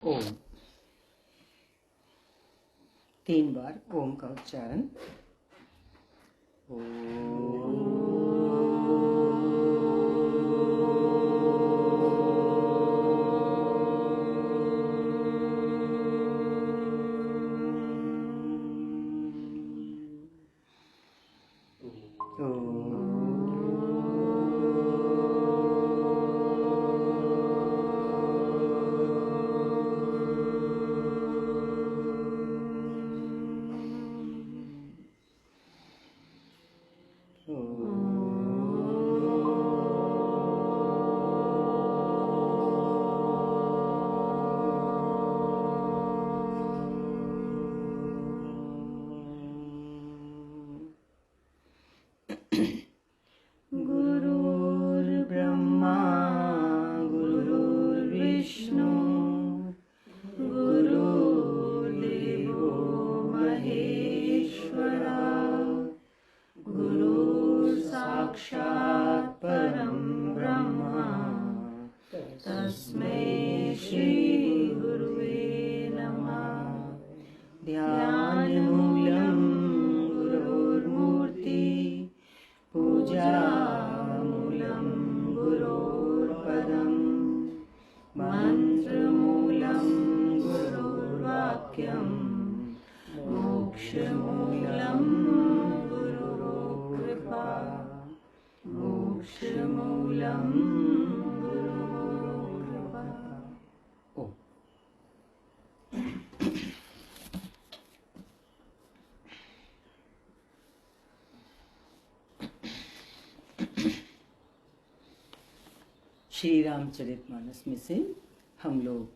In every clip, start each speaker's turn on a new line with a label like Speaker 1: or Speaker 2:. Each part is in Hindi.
Speaker 1: ओम। 3 बार ओम का उच्चारण। गुरुर्ब्रह्मा गुरुर्विष्णु गुरुर्देवो महेश्वरा गुरुः साक्षात् परं ब्रह्म तस्मै श्री गुरुवे नमः। ध्यानमूलं गुरोर्मूर्ति पूजामूलं गुरोर्पदं मन्त्रमूलं गुरोर्वाक्यं मोक्षमूलं गुरुकृपा मोक्षमूलं गुरुकृपा। ओम। श्री रामचरितमानस में से हम लोग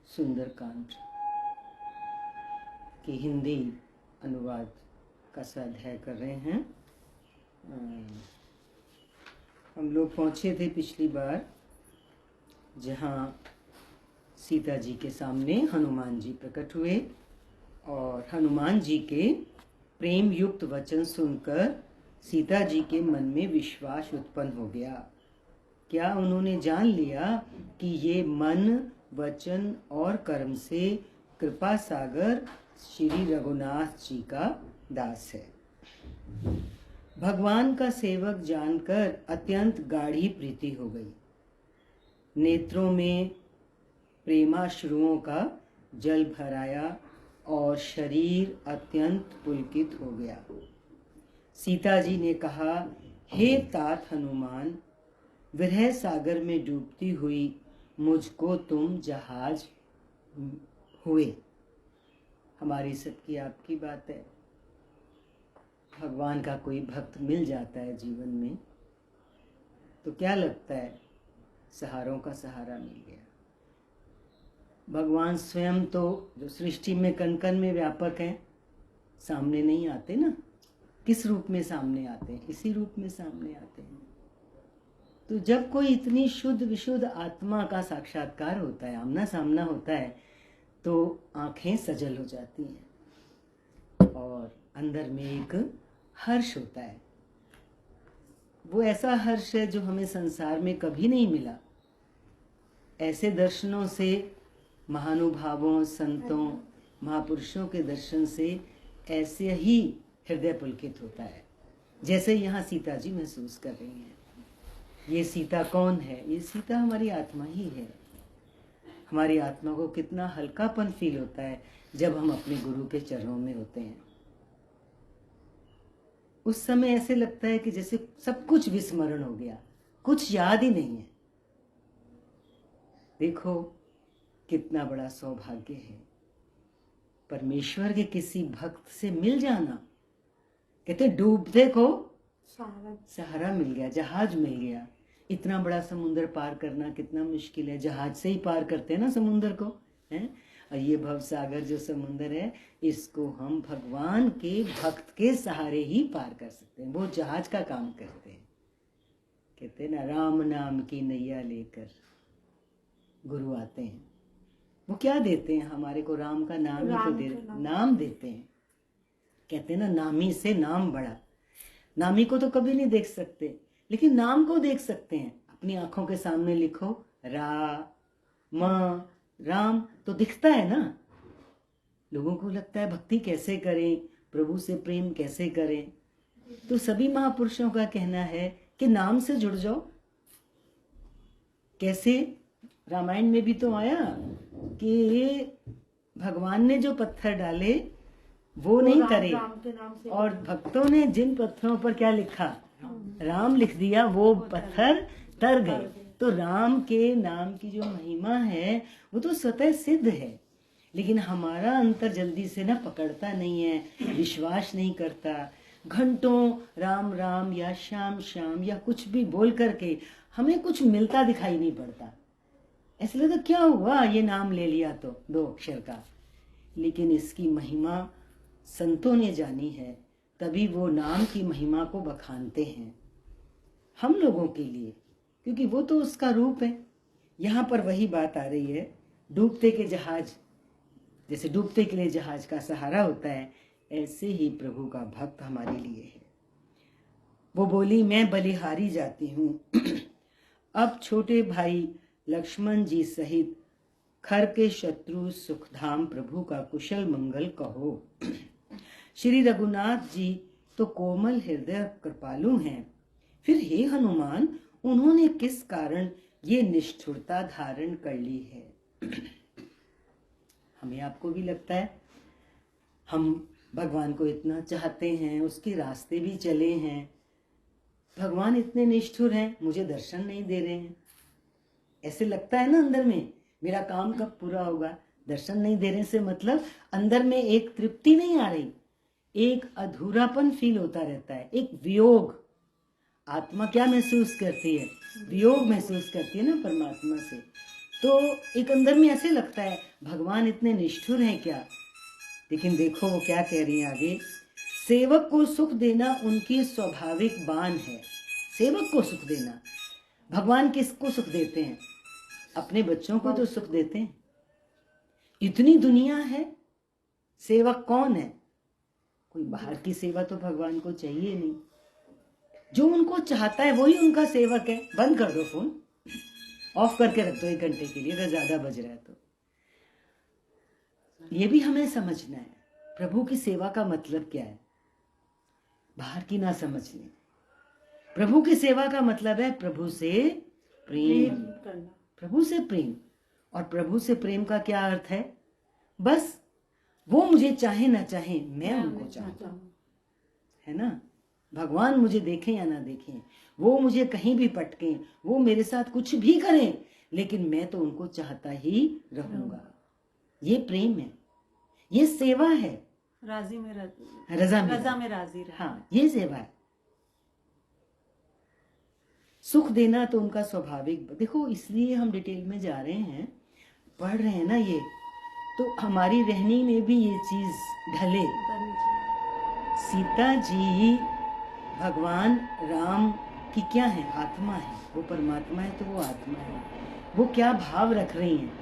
Speaker 1: सुंदरकांड की हिंदी अनुवाद का स्वाध्याय कर रहे हैं। हम लोग पहुँचे थे पिछली बार जहाँ सीता जी के सामने हनुमान जी प्रकट हुए और हनुमान जी के प्रेम युक्त वचन सुनकर सीता जी के मन में विश्वास उत्पन्न हो गया। क्या उन्होंने जान लिया कि ये मन, वचन और कर्म से कृपा सागर श्री रघुनाथ जी का दास है। भगवान का सेवक जानकर अत्यंत गाढ़ी प्रीति हो गई। नेत्रों में प्रेमाश्रुओं का जल भराया और शरीर अत्यंत पुलकित हो गया। सीता जी ने कहा, हे तात हनुमान, विरह सागर में डूबती हुई मुझको तुम जहाज हुए। हमारी सबकी आपकी बात है। भगवान का कोई भक्त मिल जाता है जीवन में तो क्या लगता है, सहारों का सहारा मिल गया। भगवान स्वयं तो जो सृष्टि में कण कण में व्यापक हैं, सामने नहीं आते ना। किस रूप में सामने आते हैं? इसी रूप में सामने आते हैं। तो जब कोई इतनी शुद्ध विशुद्ध आत्मा का साक्षात्कार होता है, आमना सामना होता है, तो आंखें सजल हो जाती हैं और अंदर में एक हर्ष होता है। वो ऐसा हर्ष है जो हमें संसार में कभी नहीं मिला। ऐसे दर्शनों से, महानुभावों, संतों, महापुरुषों के दर्शन से ऐसे ही हृदय पुलकित होता है जैसे यहाँ सीता जी महसूस कर रही हैं। ये सीता कौन है? ये सीता हमारी आत्मा ही है। हमारी आत्मा को कितना हल्कापन फील होता है जब हम अपने गुरु के चरणों में होते हैं। उस समय ऐसे लगता है कि जैसे सब कुछ विस्मरण हो गया, कुछ याद ही नहीं है। देखो कितना बड़ा सौभाग्य है परमेश्वर के किसी भक्त से मिल जाना। कहते डूबते को सहारा मिल गया, जहाज मिल गया। इतना बड़ा समुद्र पार करना कितना मुश्किल है, जहाज से ही पार करते हैं ना समुद्र को, हैं? और ये भव सागर जो समुद्र है, इसको हम भगवान के भक्त के सहारे ही पार कर सकते हैं। वो जहाज का काम करते हैं। कहते हैं ना, राम नाम की नैया लेकर गुरु आते हैं। वो क्या देते हैं हमारे को? राम का नाम ही तो नाम देते हैं। कहते हैं ना, नामी से नाम बड़ा। नामी को तो कभी नहीं देख सकते, लेकिन नाम को देख सकते हैं। अपनी आंखों के सामने लिखो रा म राम तो दिखता है ना, लोगों को लगता है भक्ति कैसे करें, प्रभु से प्रेम कैसे करें। तो सभी महापुरुषों का कहना है कि नाम से जुड़ जाओ। कैसे? रामायण में भी तो आया कि भगवान ने जो पत्थर डाले वो नहीं तरे, और भक्तों ने जिन पत्थरों पर क्या लिखा, राम लिख दिया, वो पत्थर तर गए। तो राम के नाम की जो महिमा है वो तो स्वतः सिद्ध है, लेकिन हमारा अंतर जल्दी से ना पकड़ता नहीं है, विश्वास नहीं करता। घंटों राम राम या श्याम श्याम या कुछ भी बोल करके हमें कुछ मिलता दिखाई नहीं पड़ता। ऐसा लगता क्या हुआ, ये नाम ले लिया तो 2 अक्षर का। लेकिन इसकी महिमा संतों ने जानी है, तभी वो नाम की महिमा को बखानते हैं हम लोगों के लिए, क्योंकि वो तो उसका रूप है। यहाँ पर वही बात आ रही है, डूबते के जहाज, जैसे डूबते के लिए जहाज का सहारा होता है, ऐसे ही प्रभु का भक्त हमारे लिए है। वो बोली, मैं बलिहारी जाती हूँ अब छोटे भाई लक्ष्मण जी सहित खर के शत्रु सुखधाम प्रभु का कुशल मंगल कहो। श्री रघुनाथ जी तो कोमल हृदय कृपालु हैं, फिर हे हनुमान उन्होंने किस कारण ये निष्ठुरता धारण कर ली है। हमें आपको भी लगता है हम भगवान को इतना चाहते हैं, उसके रास्ते भी चले हैं, भगवान इतने निष्ठुर हैं, मुझे दर्शन नहीं दे रहे हैं। ऐसे लगता है ना अंदर में, मेरा काम कब पूरा होगा। दर्शन नहीं दे रहे से मतलब अंदर में एक तृप्ति नहीं आ रही, एक अधूरापन फील होता रहता है, एक वियोग। आत्मा क्या महसूस करती है? वियोग महसूस करती है ना परमात्मा से। तो एक अंदर में ऐसे लगता है भगवान इतने निष्ठुर हैं क्या। लेकिन देखो वो क्या कह रही है आगे, सेवक को सुख देना उनकी स्वाभाविक बान है। सेवक को सुख देना, भगवान किसको सुख देते हैं? अपने बच्चों को तो सुख देते हैं। इतनी दुनिया है, सेवक कौन है? कोई बाहर की सेवा तो भगवान को चाहिए नहीं, जो उनको चाहता है वही उनका सेवक है। बंद कर दो फोन, ऑफ करके रख दो 1 घंटे के लिए, अगर ज्यादा बज रहा है तो। ये भी हमें समझना है प्रभु की सेवा का मतलब क्या है, बाहर की ना समझ लें। प्रभु की सेवा का मतलब है प्रभु से प्रेम करना, प्रभु से प्रेम। और प्रभु से प्रेम का क्या अर्थ है? बस वो मुझे चाहे ना चाहे, मैं उनको चाहता हूं, है ना। भगवान मुझे देखें या ना देखें, वो मुझे कहीं भी पटकें, वो मेरे साथ कुछ भी करें, लेकिन मैं तो उनको चाहता ही रहूंगा। ये प्रेम है, ये सेवा है।
Speaker 2: राजी में राजी,
Speaker 1: रजा में राजी। हाँ, ये सेवा है। सुख देना तो उनका स्वाभाविक। देखो इसलिए हम डिटेल में जा रहे हैं, पढ़ रहे हैं ना ये, तो हमारी रहनी में भी ये चीज ढले। सीता जी भगवान राम की क्या है? आत्मा है। वो परमात्मा है तो वो आत्मा है। वो क्या भाव रख रही हैं,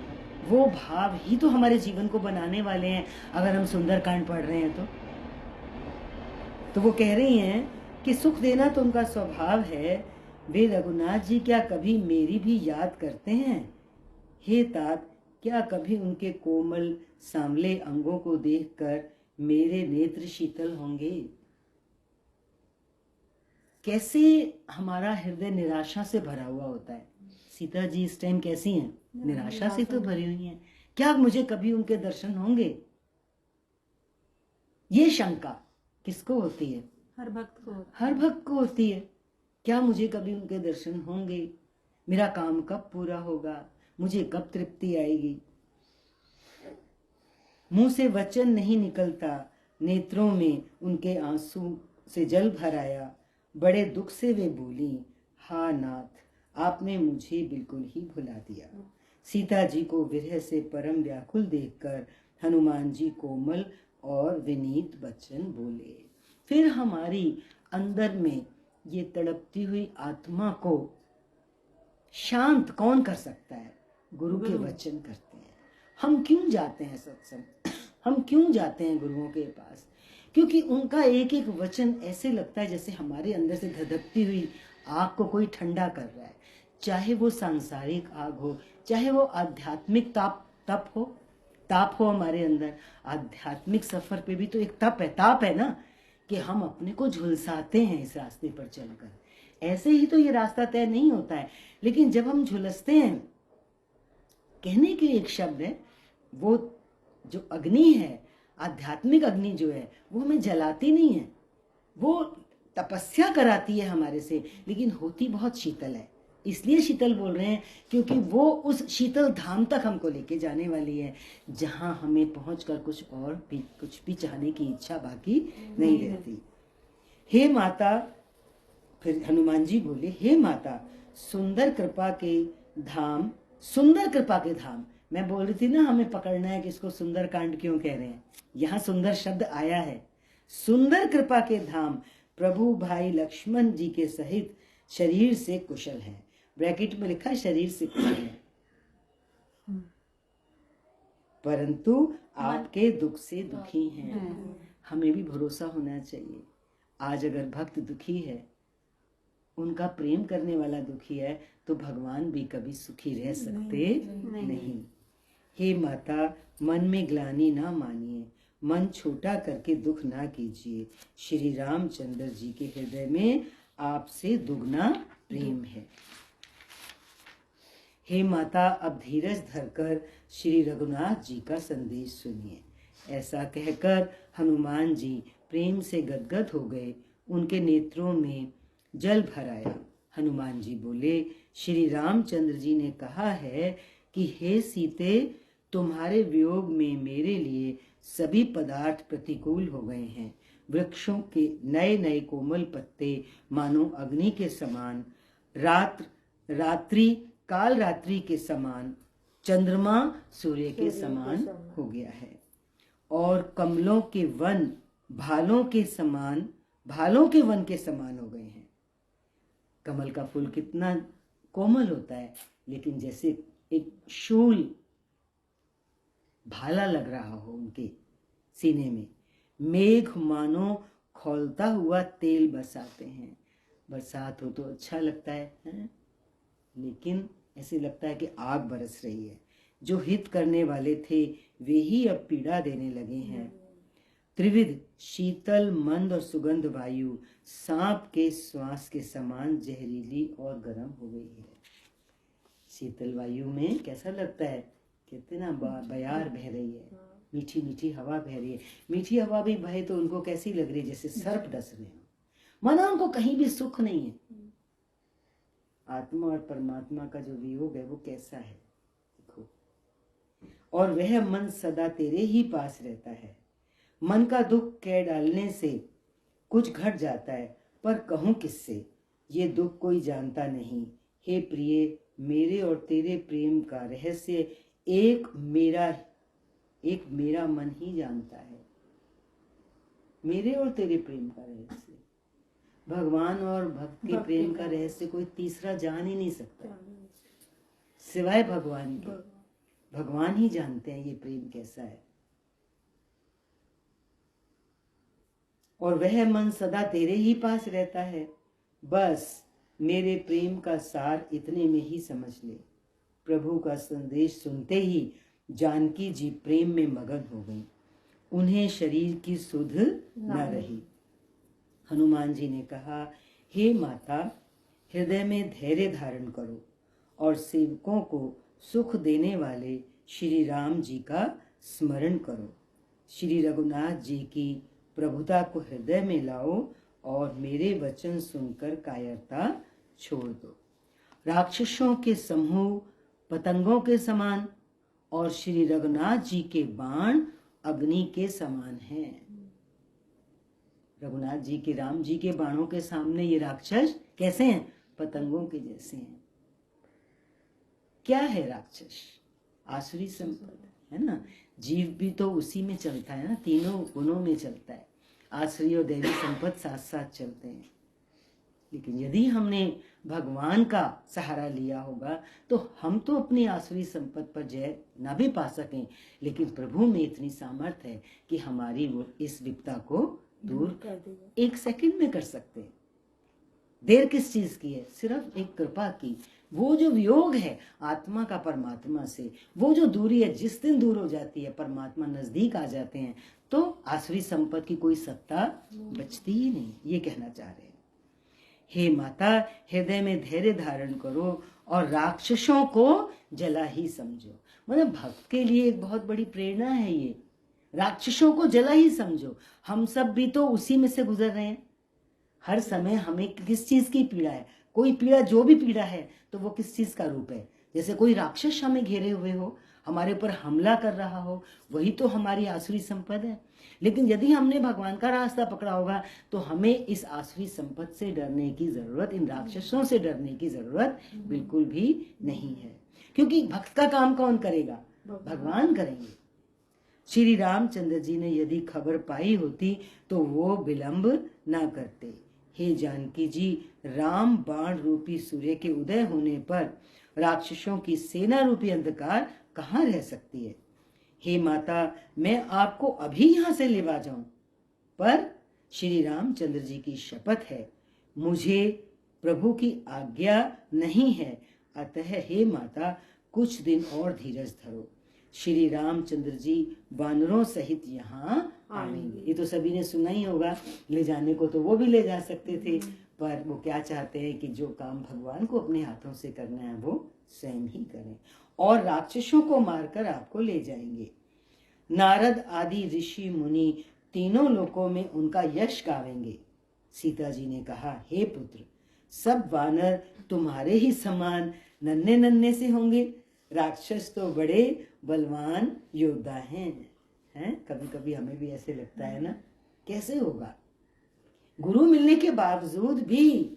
Speaker 1: वो भाव ही तो हमारे जीवन को बनाने वाले हैं। अगर हम सुंदरकांड पढ़ रहे हैं तो वो कह रही हैं कि सुख देना तो उनका स्वभाव है। वे रघुनाथ जी क्या कभी मेरी भी याद करते हैं? हे तात, क्या कभी उनके कोमल सांवले अंगों को देखकर मेरे नेत्र शीतल होंगे? कैसे हमारा हृदय निराशा से भरा हुआ होता है। सीता जी इस टाइम कैसी हैं? निराशा से तो भरी हुई हैं। क्या मुझे कभी उनके दर्शन होंगे? ये शंका किसको होती है?
Speaker 2: हर भक्त को,
Speaker 1: हर भक्त को होती है। क्या मुझे कभी उनके दर्शन होंगे? मेरा काम कब पूरा होगा? मुझे कब तृप्ति आएगी? मुंह से वचन नहीं निकलता, नेत्रों में उनके आंसू से जल भर आया। बड़े दुख से वे बोली, हा नाथ, आपने मुझे बिल्कुल ही भुला दिया। सीता जी को विरह से परम व्याकुल देखकर हनुमान जी कोमल और विनीत वचन बोले। फिर हमारी अंदर में ये तड़पती हुई आत्मा को शांत कौन कर सकता है? गुरु के वचन करते हैं। हम क्यों जाते हैं सत्संग? हम क्यों जाते हैं गुरुओं के पास? क्योंकि उनका एक एक वचन ऐसे लगता है जैसे हमारे अंदर से धधकती हुई आग को कोई ठंडा कर रहा है। चाहे वो सांसारिक आग हो, चाहे वो आध्यात्मिक तप हो, ताप हो हमारे अंदर। आध्यात्मिक सफर पे भी तो एक तप है, ताप है ना, कि हम अपने को झुलसाते हैं इस रास्ते पर चलकर। ऐसे ही तो ये रास्ता तय नहीं होता है, लेकिन जब हम झुलसते हैं, कहने के एक शब्द है, वो जो अग्नि है, आध्यात्मिक अग्नि जो है, वो हमें जलाती नहीं है, वो तपस्या कराती है हमारे से, लेकिन होती बहुत शीतल है। इसलिए शीतल बोल रहे हैं क्योंकि वो उस शीतल धाम तक हमको लेके जाने वाली है, जहां हमें पहुंचकर कुछ भी चाहने की इच्छा बाकी नहीं रहती। हे माता, फिर हनुमान जी बोले, हे माता, सुंदर कृपा के धाम, सुंदर कृपा के धाम। मैं बोल रही थी ना, हमें पकड़ना है कि इसको सुंदर कांड क्यों कह रहे हैं। यहाँ सुंदर शब्द आया है। सुंदर कृपा के धाम प्रभु भाई लक्ष्मण जी के सहित शरीर से कुशल है। ब्रैकेट में लिखा शरीर से कुशल है, परंतु आपके दुख से दुखी हैं। हमें भी भरोसा होना चाहिए। आज अगर भक्त दुखी है, उनका प्रेम करने वाला दुखी है, तो भगवान भी कभी सुखी रह सकते नहीं। हे माता, मन में ग्लानि ना मानिए, मन छोटा करके दुख ना कीजिए। श्री रामचंद्र जी के हृदय में आपसे दुगना प्रेम है। हे माता, अब धीरज धरकर श्री रघुनाथ जी का संदेश सुनिए। ऐसा कहकर हनुमान जी प्रेम से गदगद हो गए, उनके नेत्रों में जल भर आया। हनुमान जी बोले, श्री रामचंद्र जी ने कहा है कि हे सीते, तुम्हारे वियोग में मेरे लिए सभी पदार्थ प्रतिकूल हो गए हैं। वृक्षों के नए नए कोमल पत्ते मानो अग्नि के समान, काल रात्रि के समान, चंद्रमा सूर्य के समान हो गया है। और कमलों के वन भालों के वन के समान हो गए हैं। कमल का फूल कितना कोमल होता है, लेकिन जैसे एक शूल भाला लग रहा हो उनके सीने में। मेघ मानो खौलता हुआ तेल बरसाते हैं। बरसात हो तो अच्छा लगता है? लेकिन ऐसे लगता है कि आग बरस रही है। जो हित करने वाले थे वे ही अब पीड़ा देने लगे हैं। त्रिविध शीतल मंद और सुगंध वायु सांप के श्वास के समान जहरीली और गर्म हो गई है। शीतल वायु में कैसा लगता है, कितना बयार बह रही है, मीठी मीठी हवा बह रही है। मीठी हवा भी बहे तो उनको कैसी लग रही है, जैसे सर्प डस रहे हो, माना उनको कहीं भी सुख नहीं है। आत्मा और परमात्मा का जो वियोग है वो कैसा है देखो। और वह मन सदा तेरे ही पास रहता है। मन का दुख कह डालने से कुछ घट जाता है, पर कहूं किससे, ये दुख कोई जानता नहीं। हे प्रिय, मेरे और तेरे प्रेम का रहस्य एक मेरा मन ही जानता है। मेरे और तेरे प्रेम का रहस्य, भगवान और भक्त के प्रेम का रहस्य कोई तीसरा जान ही नहीं सकता सिवाय भगवान के। भगवान ही जानते हैं ये प्रेम कैसा है। और वह मन सदा तेरे ही पास रहता है। बस मेरे प्रेम का सार इतने में ही समझ ले। प्रभु का संदेश सुनते ही जानकी जी प्रेम में मगन हो गई। उन्हें शरीर की सुध न रही। हनुमान जी ने कहा, हे माता, हृदय में धैर्य धारण करो और सेवकों को सुख देने वाले श्री राम जी का स्मरण करो। श्री रघुनाथ जी की प्रभुता को हृदय में लाओ और मेरे वचन सुनकर कायरता छोड़ दो। राक्षसों के समूह पतंगों के समान और श्री रघुनाथ जी के बाण अग्नि के समान हैं। रघुनाथ जी के, राम जी के बाणों के सामने ये राक्षस कैसे हैं? पतंगों के जैसे हैं। क्या है राक्षस? आसुरी संपद है ना। जीव भी तो उसी में चलता है ना, तीनों गुणों में चलता है। आसुरी और दैवी संपद साथ साथ चलते हैं। लेकिन यदि हमने भगवान का सहारा लिया होगा तो हम तो अपनी आसुरी संपद पर जय ना भी पा सकें, लेकिन प्रभु में इतनी सामर्थ्य है कि हमारी वो इस विपदा को दूर एक सेकंड में कर सकते हैं। देर किस चीज की है? सिर्फ एक कृपा की, वो जो वियोग है आत्मा का परमात्मा से, वो जो दूरी है जिस दिन दूर हो जाती है परमात्मा नजदीक आ जाते हैं, तो आसुरी संपत्ति की कोई सत्ता बचती ही नहीं, ये कहना चाह रहे हैं। हे माता, हृदय में धैर्य धारण करो और राक्षसों को जला ही समझो। मतलब भक्त के लिए एक बहुत बड़ी प्रेरणा है ये, राक्षसों को जला ही समझो। हम सब भी तो उसी में से गुजर रहे हैं। हर समय हमें किस चीज की पीड़ा है, कोई पीड़ा, जो भी पीड़ा है तो वो किस चीज का रूप है। जैसे कोई राक्षस हमें घेरे हुए हो, हमारे ऊपर हमला कर रहा हो, वही तो हमारी आसुरी संपद है। लेकिन यदि हमने भगवान का रास्ता पकड़ा होगा तो हमें इस आसुरी संपद से डरने की जरूरत, इन राक्षसों से डरने की जरूरत बिल्कुल भी नहीं है, क्योंकि भक्त का काम कौन करेगा? भगवान करेंगे। श्री रामचंद्र जी ने यदि खबर पाई होती तो वो विलंब ना करते। हे जानकी जी, राम बाण रूपी सूर्य के उदय होने पर राक्षसों की सेना रूपी अंधकार कहाँ रह सकती है। हे माता, मैं आपको अभी यहाँ से लेवा जाऊं, पर श्री रामचंद्र जी की शपथ है, मुझे प्रभु की आज्ञा नहीं है, अतः हे माता कुछ दिन और धीरज धरो। श्री रामचंद्र जी वानरों सहित यहाँ आएंगे। ये तो सभी ने सुना ही होगा, ले जाने को तो वो भी ले जा सकते थे, पर वो क्या चाहते हैं कि जो काम भगवान को अपने हाथों से करना है वो स्वयं ही करें, और राक्षसों को मारकर आपको ले जाएंगे। नारद आदि ऋषि मुनि तीनों लोकों में उनका यश गावेंगे। सीता जी ने कहा, हे पुत्र, सब वानर तुम्हारे ही समान नन्हे नन्हे से होंगे, राक्षस तो बड़े बलवान योद्धा हैं। कभी कभी हमें भी ऐसे लगता है ना, कैसे होगा? गुरु मिलने के बावजूद भी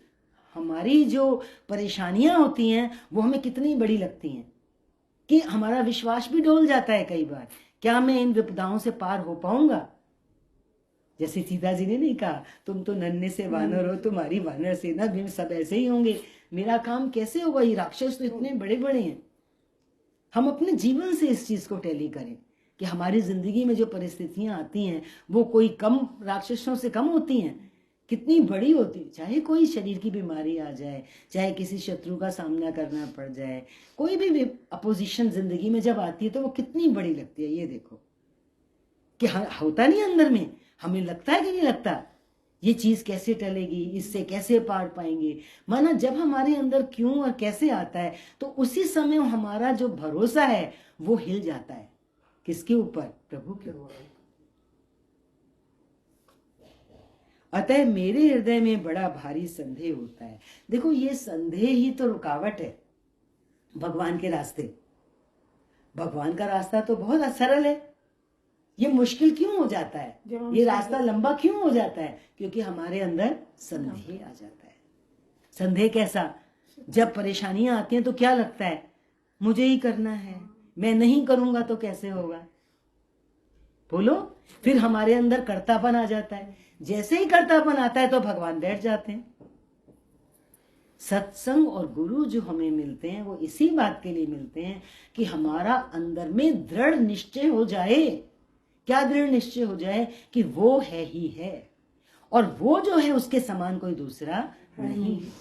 Speaker 1: हमारी जो परेशानियां होती हैं वो हमें कितनी बड़ी लगती हैं कि हमारा विश्वास भी डोल जाता है कई बार। क्या मैं इन विपदाओं से पार हो पाऊंगा? जैसे सीता जी ने नहीं कहा, तुम तो नन्हे से वानर हो, तुम्हारी वानर सेना भी सब ऐसे ही होंगे, मेरा काम कैसे होगा? ये राक्षस तो इतने बड़े बड़े हैं। हम अपने जीवन से इस चीज को टैली करें कि हमारी जिंदगी में जो परिस्थितियां आती हैं वो कोई कम राक्षसों से कम होती हैं, कितनी बड़ी होती है। चाहे कोई शरीर की बीमारी आ जाए, चाहे किसी शत्रु का सामना करना पड़ जाए, कोई भी अपोजिशन जिंदगी में जब आती है तो वो कितनी बड़ी लगती है। ये देखो कि होता नहीं अंदर में, हमें लगता है कि नहीं लगता, ये चीज कैसे टलेगी, इससे कैसे पार पाएंगे। माना जब हमारे अंदर क्यों और कैसे आता है तो उसी समय हमारा जो भरोसा है वो हिल जाता है। किसके ऊपर? प्रभु के ऊपर। अतः मेरे हृदय में बड़ा भारी संदेह होता है। देखो, ये संदेह ही तो रुकावट है भगवान के रास्ते। भगवान का रास्ता तो बहुत सरल है, ये मुश्किल क्यों हो जाता है? ये रास्ता लंबा क्यों हो जाता है? क्योंकि हमारे अंदर संदेह आ जाता है। संदेह कैसा? जब परेशानियां आती हैं तो क्या लगता है, मुझे ही करना है, मैं नहीं करूंगा तो कैसे होगा? बोलो। फिर हमारे अंदर कर्तापन आ जाता है। जैसे ही कर्तापन आता है तो भगवान बैठ जाते हैं। सत्संग और गुरु जो हमें मिलते हैं वो इसी बात के लिए मिलते हैं कि हमारा अंदर में दृढ़ निश्चय हो जाए। क्या दृढ़ निश्चय हो जाए? कि वो है ही है, और वो जो है उसके समान कोई दूसरा नहीं है।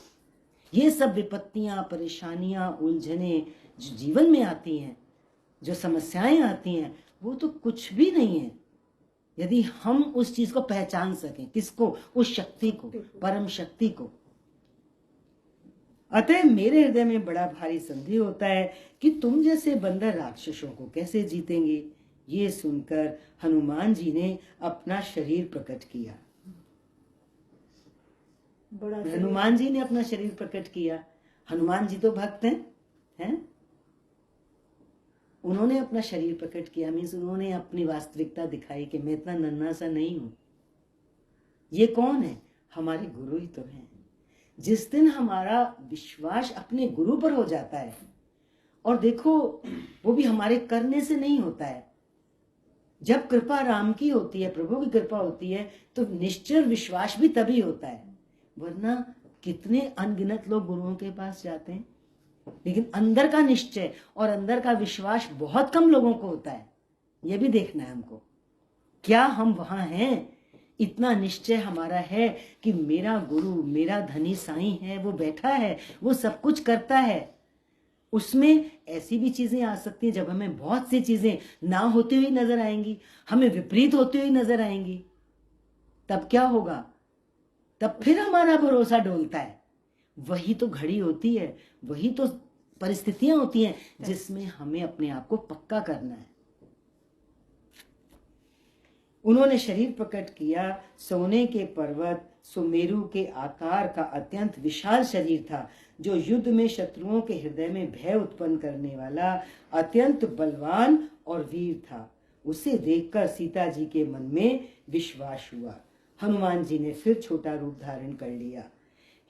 Speaker 1: ये सब विपत्तियां, परेशानियां, उलझने जो जीवन में आती हैं, जो समस्याएं आती हैं, वो तो कुछ भी नहीं है यदि हम उस चीज को पहचान सकें। किसको? उस शक्ति को, परम शक्ति को। अतः मेरे हृदय में बड़ा भारी संदेह होता है कि तुम जैसे बंदर राक्षसों को कैसे जीतेंगे। ये सुनकर हनुमान जी ने अपना शरीर प्रकट किया। हनुमान जी ने अपना शरीर प्रकट किया। हनुमान जी तो भक्त हैं? उन्होंने अपना शरीर प्रकट किया, मीन्स उन्होंने अपनी वास्तविकता दिखाई कि मैं इतना नन्हा सा नहीं हूं। ये कौन है? हमारे गुरु ही तो हैं। जिस दिन हमारा विश्वास अपने गुरु पर हो जाता है, और देखो वो भी हमारे करने से नहीं होता है, जब कृपा राम की होती है, प्रभु की कृपा होती है, तो निश्चल विश्वास भी तभी होता है। वरना कितने अनगिनत लोग गुरुओं के पास जाते हैं, लेकिन अंदर का निश्चय और अंदर का विश्वास बहुत कम लोगों को होता है। यह भी देखना है हमको, क्या हम वहां हैं? इतना निश्चय हमारा है कि मेरा गुरु, मेरा धनी साईं है, वो बैठा है, वो सब कुछ करता है, उसमें ऐसी भी चीजें आ सकती हैं जब हमें बहुत सी चीजें ना होती हुई नजर आएंगी, हमें विपरीत होती हुई नजर आएंगी। तब क्या होगा? तब फिर हमारा भरोसा डोलता है। वही तो घड़ी होती है, वही तो परिस्थितियां होती हैं जिसमें हमें अपने आप को पक्का करना है। उन्होंने शरीर प्रकट किया। सोने के पर्वत सुमेरु के आकार का अत्यंत विशाल शरीर था, जो युद्ध में शत्रुओं के हृदय में भय उत्पन्न करने वाला अत्यंत बलवान और वीर था। उसे देखकर सीता जी के मन में विश्वास हुआ। हनुमान जी ने फिर छोटा रूप धारण कर लिया।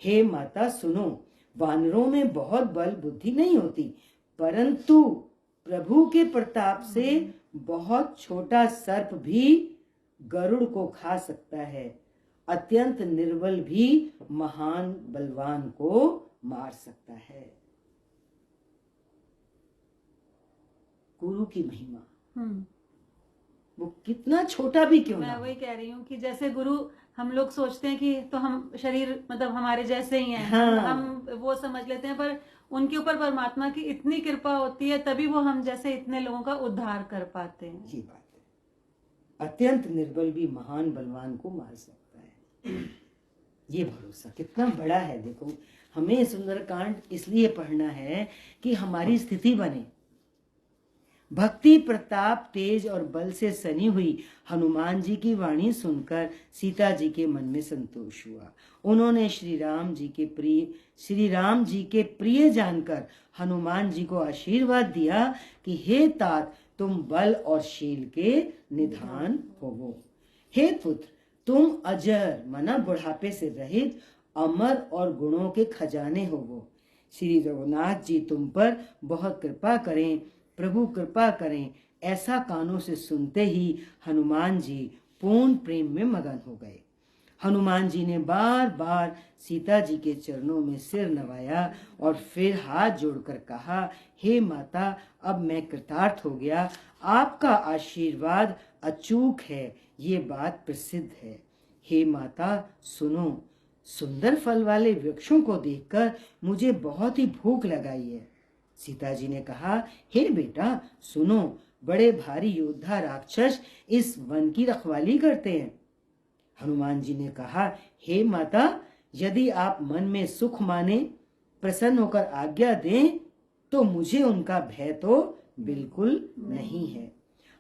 Speaker 1: हे माता सुनो, वानरों में बहुत बल बुद्धि नहीं होती, परंतु प्रभु के प्रताप से बहुत छोटा सर्प भी गरुड़ को खा सकता है। अत्यंत निर्बल भी महान बलवान को मार सकता है। गुरु की महिमा, वो कितना छोटा भी क्यों ना
Speaker 2: मैं
Speaker 1: हो।
Speaker 2: वही कह रही हूँ कि जैसे गुरु, हम लोग सोचते हैं कि तो हम शरीर मतलब हमारे जैसे ही हैं,
Speaker 1: हाँ।
Speaker 2: हम वो समझ लेते हैं, पर उनके ऊपर परमात्मा की इतनी कृपा होती है, तभी वो हम जैसे इतने लोगों का उद्धार कर पाते हैं।
Speaker 1: ये बात है, अत्यंत निर्बल भी महान बलवान को मार सकता है। ये भरोसा कितना बड़ा है। देखो, हमें सुंदरकांड इसलिए पढ़ना है कि हमारी स्थिति बने। भक्ति, प्रताप, तेज और बल से सनी हुई हनुमान जी की वाणी सुनकर सीता जी के मन में संतोष हुआ। उन्होंने श्री राम जी के प्रिय जानकर हनुमान जी को आशीर्वाद दिया कि हे तात, तुम बल और शील के निधान होवो। हे पुत्र, तुम अजर मना बुढ़ापे से रहित अमर और गुणों के खजाने होवो। श्री रघुनाथ जी तुम पर बहुत कृपा करें, प्रभु कृपा करें। ऐसा कानों से सुनते ही हनुमान जी पूर्ण प्रेम में मगन हो गए। हनुमान जी ने बार बार सीता जी के चरणों में सिर नवाया और फिर हाथ जोड़कर कहा, हे माता, अब मैं कृतार्थ हो गया। आपका आशीर्वाद अचूक है, ये बात प्रसिद्ध है। हे माता सुनो, सुंदर फल वाले वृक्षों को देखकर मुझे बहुत ही भूख लगाई है। सीता जी ने कहा, हे बेटा सुनो, बड़े भारी योद्धा राक्षस इस वन की रखवाली करते हैं। हनुमान जी ने कहा, हे माता, यदि आप मन में सुख माने, प्रसन्न होकर आज्ञा दें, तो मुझे उनका भय तो बिल्कुल नहीं है।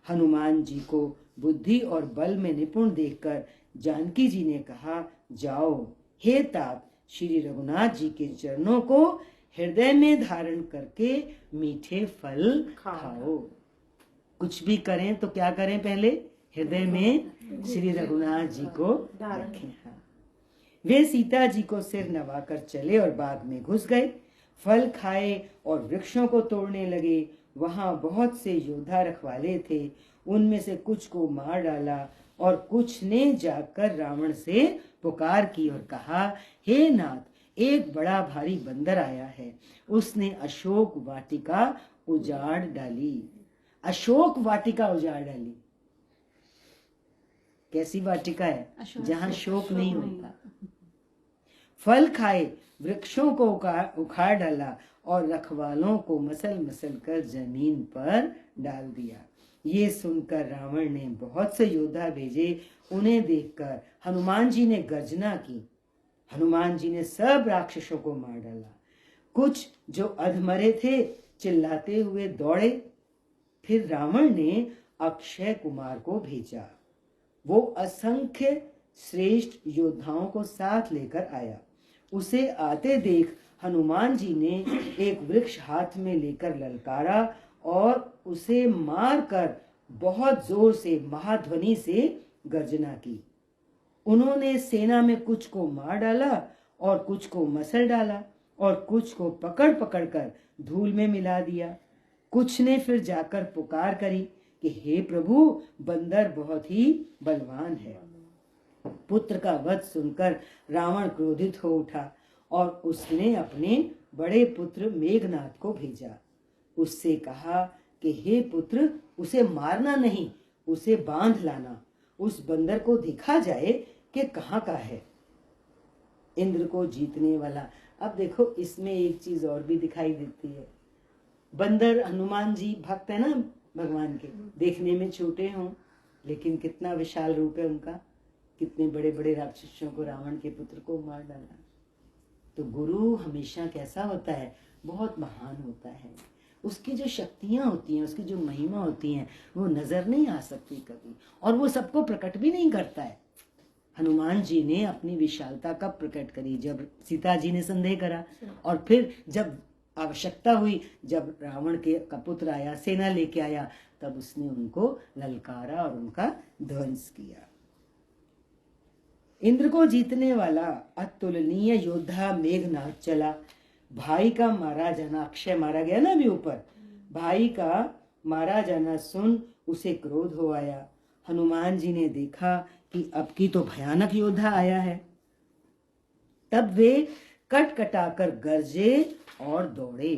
Speaker 1: हनुमान जी को बुद्धि और बल में निपुण देखकर जानकी जी ने कहा, जाओ हे तात, श्री रघुनाथ जी के चरणों को हृदय में धारण करके मीठे फल खाओ। कुछ भी करें तो क्या करें? पहले हृदय में श्री रघुनाथ जी को रखें। हाँ। वे सीता जी को सिर नवाकर चले और बाग में घुस गए। फल खाए और वृक्षों को तोड़ने लगे। वहां बहुत से योद्धा रखवाले थे। उनमें से कुछ को मार डाला और कुछ ने जाकर रावण से पुकार की और कहा, हे नाथ, एक बड़ा भारी बंदर आया है। उसने अशोक वाटिका उजाड़ डाली। अशोक वाटिका उजाड़ डाली। कैसी वाटिका है? जहां शोक नहीं होता। फल खाए, वृक्षों को उखाड़ डाला और रखवालों को मसल मसल कर जमीन पर डाल दिया। ये सुनकर रावण ने बहुत से योद्धा भेजे। उन्हें देखकर हनुमान जी ने गर्जना की। हनुमान जी ने सब राक्षसों को मार डाला। कुछ जो अधमरे थे चिल्लाते हुए दौड़े। फिर रावण ने अक्षय कुमार को भेजा। वो असंख्य श्रेष्ठ योद्धाओं को साथ लेकर आया। उसे आते देख हनुमान जी ने एक वृक्ष हाथ में लेकर ललकारा और उसे मारकर बहुत जोर से महाध्वनि से गर्जना की। उन्होंने सेना में कुछ को मार डाला और कुछ को मसल डाला और कुछ को पकड़ पकड़ कर धूल में मिला दिया। कुछ ने फिर जाकर पुकार करी कि हे प्रभु, बंदर बहुत ही बलवान है। पुत्र का वध सुनकर रावण क्रोधित हो उठा और उसने अपने बड़े पुत्र मेघनाथ को भेजा। उससे कहा कि हे पुत्र, उसे मारना नहीं, उसे बांध लाना। उस बंदर को देखा जाए कि कहाँ का है। इंद्र को जीतने वाला। अब देखो, इसमें एक चीज और भी दिखाई देती है। बंदर हनुमान जी भक्त है ना भगवान के, देखने में छोटे हों लेकिन कितना विशाल रूप है उनका, कितने बड़े बड़े राक्षसों को, रावण के पुत्र को मार डाला। तो गुरु हमेशा कैसा होता है, बहुत महान होता है। उसकी जो शक्तियां होती हैं, उसकी जो महिमा होती हैं, वो नजर नहीं आ सकती कभी, और वो सबको प्रकट भी नहीं करता है। हनुमान जी ने अपनी विशालता कब प्रकट करी, जब सीता जी ने संदेह करा, और फिर जब आवश्यकता हुई, जब रावण के का पुत्र आया, सेना लेके आया, तब उसने उनको ललकारा और उनका ध्वंस किया। इंद्र को जीतने वाला अतुलनीय योद्धा मेघनाथ चला। भाई का मारा जाना, अक्षय मारा गया ना अभी ऊपर, भाई का मारा जाना सुन उसे क्रोध हो आया। हनुमान जी ने देखा कि अब की तो भयानक योद्धा आया है। तब वे कट कटाकर गरजे और दौड़े।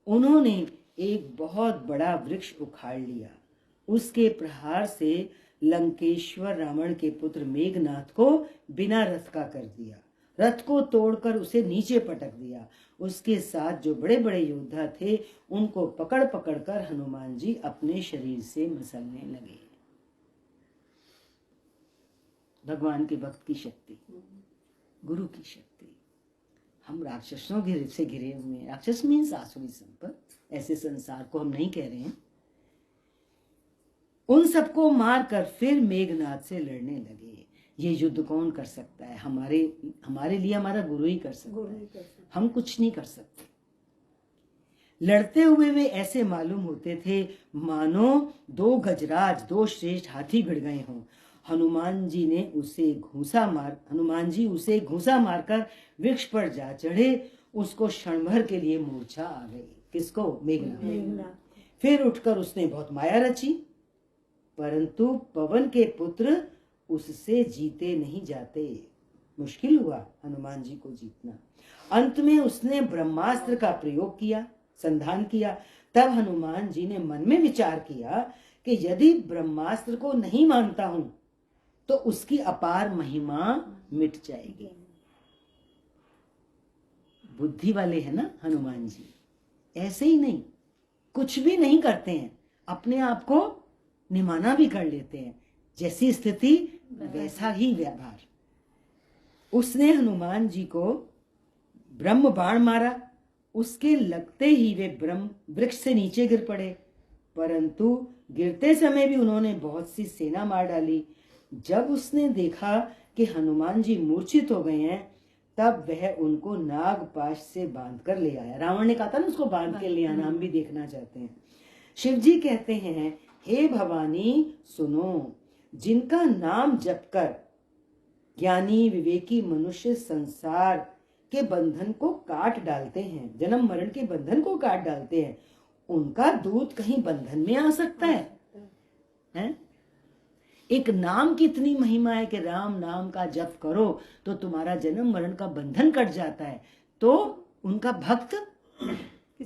Speaker 1: उन्होंने एक बहुत बड़ा वृक्ष उखाड़ लिया। उसके प्रहार से लंकेश्वर रावण के पुत्र मेघनाथ को बिना रथ का कर दिया। रथ को तोड़कर उसे नीचे पटक दिया। उसके साथ जो बड़े बड़े योद्धा थे, उनको पकड़ पकड़ कर हनुमान जी अपने शरीर से मसलने लगे। भगवान के भक्त की शक्ति, गुरु की शक्ति। हम राक्षसों से घिरे हुए हैं। राक्षस मीन्स आसुरी संपत, ऐसे संसार को हम नहीं कह रहे हैं। उन सबको मारकर फिर मेघनाथ से लड़ने लगे। ये युद्ध कौन कर सकता है? हमारे लिए हमारा गुरु ही कर सकता है, हम कुछ नहीं कर सकते। लड़ते हुए वे ऐसे मालूम होते थे मानो दो गजराज, दो श्रेष्ठ हाथी भिड़ गए हों। हनुमान जी उसे घूंसा मारकर वृक्ष पर जा चढ़े। उसको क्षण भर के लिए मूर्छा आ गई। किसको? मेघनाथ। फिर उठकर उसने बहुत माया रची, परंतु पवन के पुत्र उससे जीते नहीं जाते। मुश्किल हुआ हनुमान जी को जीतना। अंत में उसने ब्रह्मास्त्र का प्रयोग किया, संधान किया। तब हनुमान जी ने मन में विचार किया कि यदि ब्रह्मास्त्र को नहीं मानता हूं तो उसकी अपार महिमा मिट जाएगी। बुद्धि वाले हैं ना हनुमान जी, ऐसे ही नहीं, कुछ भी नहीं करते हैं, अपने आप को निमाना भी कर लेते हैं। जैसी स्थिति वैसा ही व्यवहार। उसने हनुमान जी को ब्रह्म बाण मारा। उसके लगते ही वे ब्रह्म वृक्ष से नीचे गिर पड़े, परंतु गिरते समय भी उन्होंने बहुत सी सेना मार डाली। जब उसने देखा कि हनुमान जी मूर्छित हो गए हैं, तब वह उनको नागपाश से बांध कर ले आया। रावण ने कहा था ना उसको बांध के ले आना, हम भी देखना चाहते हैं। शिव जी कहते हैं, हे भवानी सुनो, जिनका नाम जपकर ज्ञानी विवेकी मनुष्य संसार के बंधन को काट डालते हैं, जन्म मरण के बंधन को काट डालते हैं, उनका दूत कहीं बंधन में आ सकता है? एक नाम की इतनी महिमा है कि राम नाम का जप करो तो तुम्हारा जन्म मरण का बंधन कट जाता है। तो उनका भक्त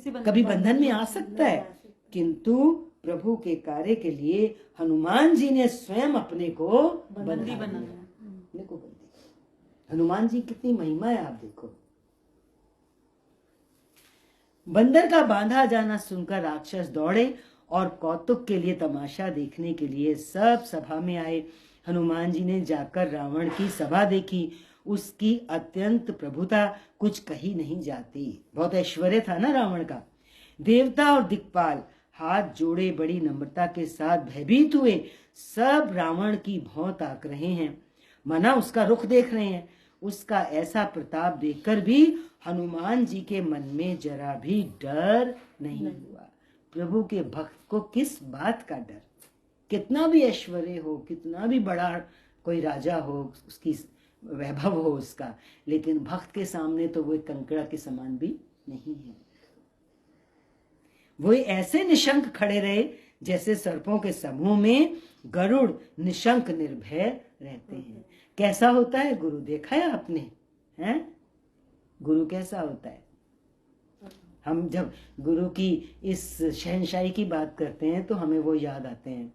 Speaker 1: कभी बंधन में आ सकता है, किंतु प्रभु के कार्य के लिए हनुमान जी ने स्वयं अपने को बंदी बनाया। हनुमान जी कितनी महिमा है, आप देखो। बंदर का बांधा जाना सुनकर राक्षस दौड़े और कौतुक के लिए, तमाशा देखने के लिए सब सभा में आए। हनुमान जी ने जाकर रावण की सभा देखी। उसकी अत्यंत प्रभुता कुछ कही नहीं जाती। बहुत ऐश्वर्य था ना रावण का। देवता और दिक्पाल हाथ जोड़े बड़ी नम्रता के साथ भयभीत हुए। सब रावण की भौं ताक रहे हैं, माना उसका रुख देख रहे हैं। उसका ऐसा प्रताप देखकर भी हनुमान जी के मन में जरा भी डर नहीं हुआ। प्रभु के भक्त को किस बात का डर? कितना भी ऐश्वर्य हो, कितना भी बड़ा कोई राजा हो, उसकी वैभव हो उसका, लेकिन भक्त के सामने तो वो एक कंकड़ा के समान भी नहीं है। वो ऐसे निशंक खड़े रहे जैसे सर्पों के समूह में गरुड़ निशंक निर्भय रहते हैं। कैसा होता है गुरु, देखा है आपने? हैं गुरु कैसा होता है? हम जब गुरु की इस शहनशाही की बात करते हैं तो हमें वो याद आते हैं,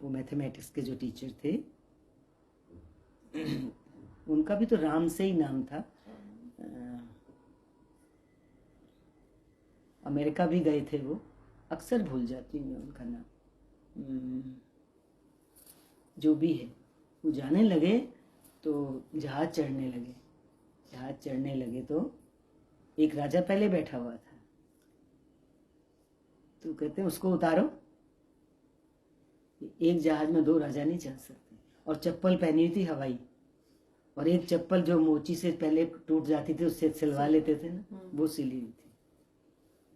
Speaker 1: वो मैथमेटिक्स के जो टीचर थे, उनका भी तो राम से ही नाम था। अमेरिका भी गए थे वो, अक्सर भूल जाती हूँ मैं उनका नाम, जो भी है। वो जाने लगे तो जहाज चढ़ने लगे, जहाज चढ़ने लगे तो एक राजा पहले बैठा हुआ था, तो कहते हैं उसको उतारो। एक जहाज में 2 राजा नहीं चढ़ सकते, और चप्पल पहनी हुई थी हवाई, और एक चप्पल जो मोची से पहले टूट जाती थी उससे सिलवा लेते थे ना, वो सिली हुई थी।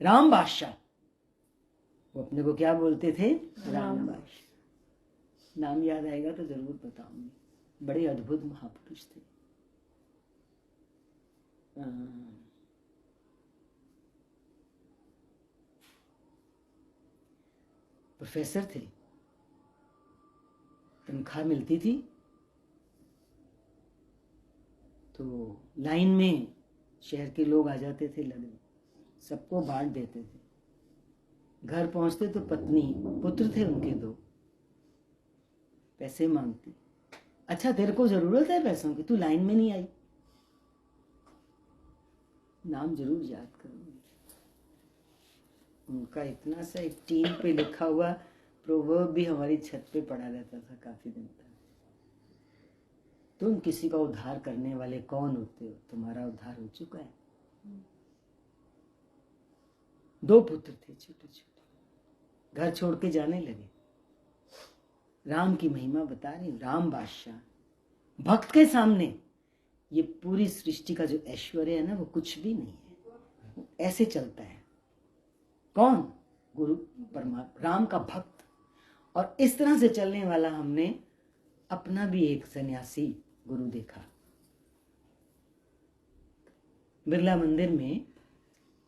Speaker 1: राम बादशाह, वो अपने को क्या बोलते थे? राम बादशाह। नाम याद आएगा तो जरूर बताऊंगी। बड़े अद्भुत महापुरुष थे। प्रोफेसर थे, तनख्वाह मिलती थी तो लाइन में शहर के लोग आ जाते थे लगने, सबको बांट देते थे। घर पहुंचते तो पत्नी, पुत्र थे उनके 2, पैसे मांगती। अच्छा तेरे को जरूरत है पैसों की, तू लाइन में नहीं आई। नाम जरूर याद करूंगी उनका। इतना सा एक टीन पे लिखा हुआ प्रोवर्ब भी हमारी छत पे पड़ा रहता था काफी दिन तक। तुम किसी का उद्धार करने वाले कौन होते हो? तुम्हारा उद्धार हो चुका है। 2 पुत्र थे छोटे छोटे, घर छोड़ के जाने लगे। राम की महिमा बता रही हूं। राम बादशाह, भक्त के सामने ये पूरी सृष्टि का जो ऐश्वर्य है ना, वो कुछ भी नहीं है। ऐसे चलता है। कौन? गुरु परमात्मा, राम का भक्त। और इस तरह से चलने वाला हमने अपना भी एक सन्यासी गुरु देखा। बिरला मंदिर में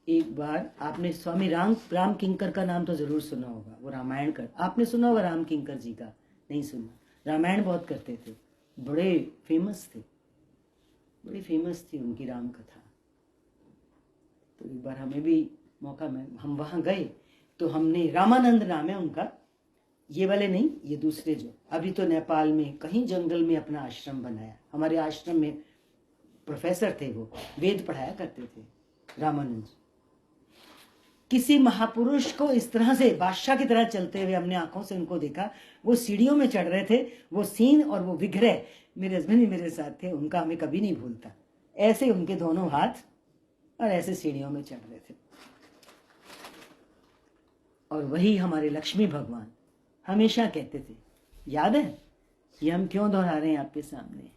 Speaker 1: एक बार, आपने स्वामी राम किंकर का नाम तो जरूर सुना होगा। वो रामायण कर, आपने सुना होगा राम किंकर जी का, नहीं सुना? रामायण बहुत करते थे, बड़े फेमस थे, बड़ी फेमस थी उनकी राम कथा। तो एक बार हमें भी मौका में, हम वहां गए तो हमने, रामानंद नाम है उनका, ये वाले नहीं, ये दूसरे जो अभी तो नेपाल में कहीं जंगल में अपना आश्रम बनाया। हमारे आश्रम में प्रोफेसर थे, वो वेद पढ़ाया करते थे, रामानंद जी। किसी महापुरुष को इस तरह से बादशाह की तरह चलते हुए हमने आंखों से उनको देखा। वो सीढ़ियों में चढ़ रहे थे, वो सीन और वो विग्रह, मेरे हस्बैंड भी मेरे साथ थे, उनका हमें कभी नहीं भूलता। ऐसे उनके दोनों हाथ और ऐसे सीढ़ियों में चढ़ रहे थे। और वही हमारे लक्ष्मी भगवान हमेशा कहते थे, याद है? ये हम क्यों दोहरा रहे हैं आपके सामने?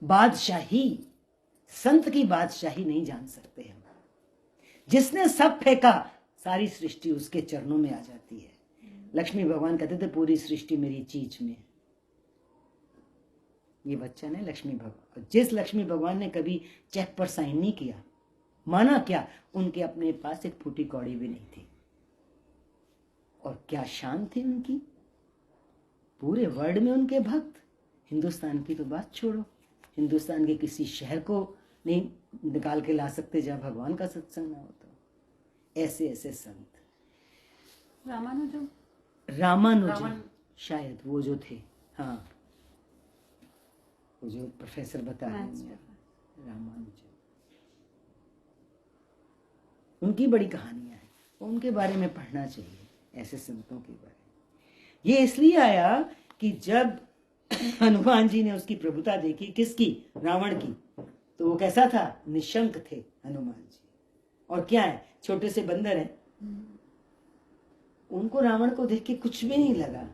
Speaker 1: बादशाही, संत की बादशाही नहीं जान सकते हम। जिसने सब फेंका, सारी सृष्टि उसके चरणों में आ जाती है। लक्ष्मी भगवान कहते थे, पूरी सृष्टि मेरी चीज में। ये वचन है लक्ष्मी भगवान। जिस लक्ष्मी भगवान ने कभी चेक पर साइन नहीं किया, माना क्या, उनके अपने पास एक फूटी कौड़ी भी नहीं थी। और क्या शान थी उनकी, पूरे वर्ल्ड में उनके भक्त। हिंदुस्तान की तो बात छोड़ो, हिंदुस्तान के किसी शहर को नहीं निकाल के ला सकते जहाँ भगवान का सत्संग ना हो। तो ऐसे ऐसे संत। रामानुजन शायद वो जो थे, हाँ, वो जो प्रोफेसर बता रहे हैं, रामानुजन। उनकी बड़ी कहानियां हैं, उनके बारे में पढ़ना चाहिए, ऐसे संतों के बारे में। ये इसलिए आया कि जब हनुमान जी ने उसकी प्रभुता देखी, किसकी? रावण की, तो वो कैसा था? निशंक थे हनुमान जी। और क्या है? छोटे से बंदर हैं। उनको रावण को देख के कुछ भी नहीं लगा।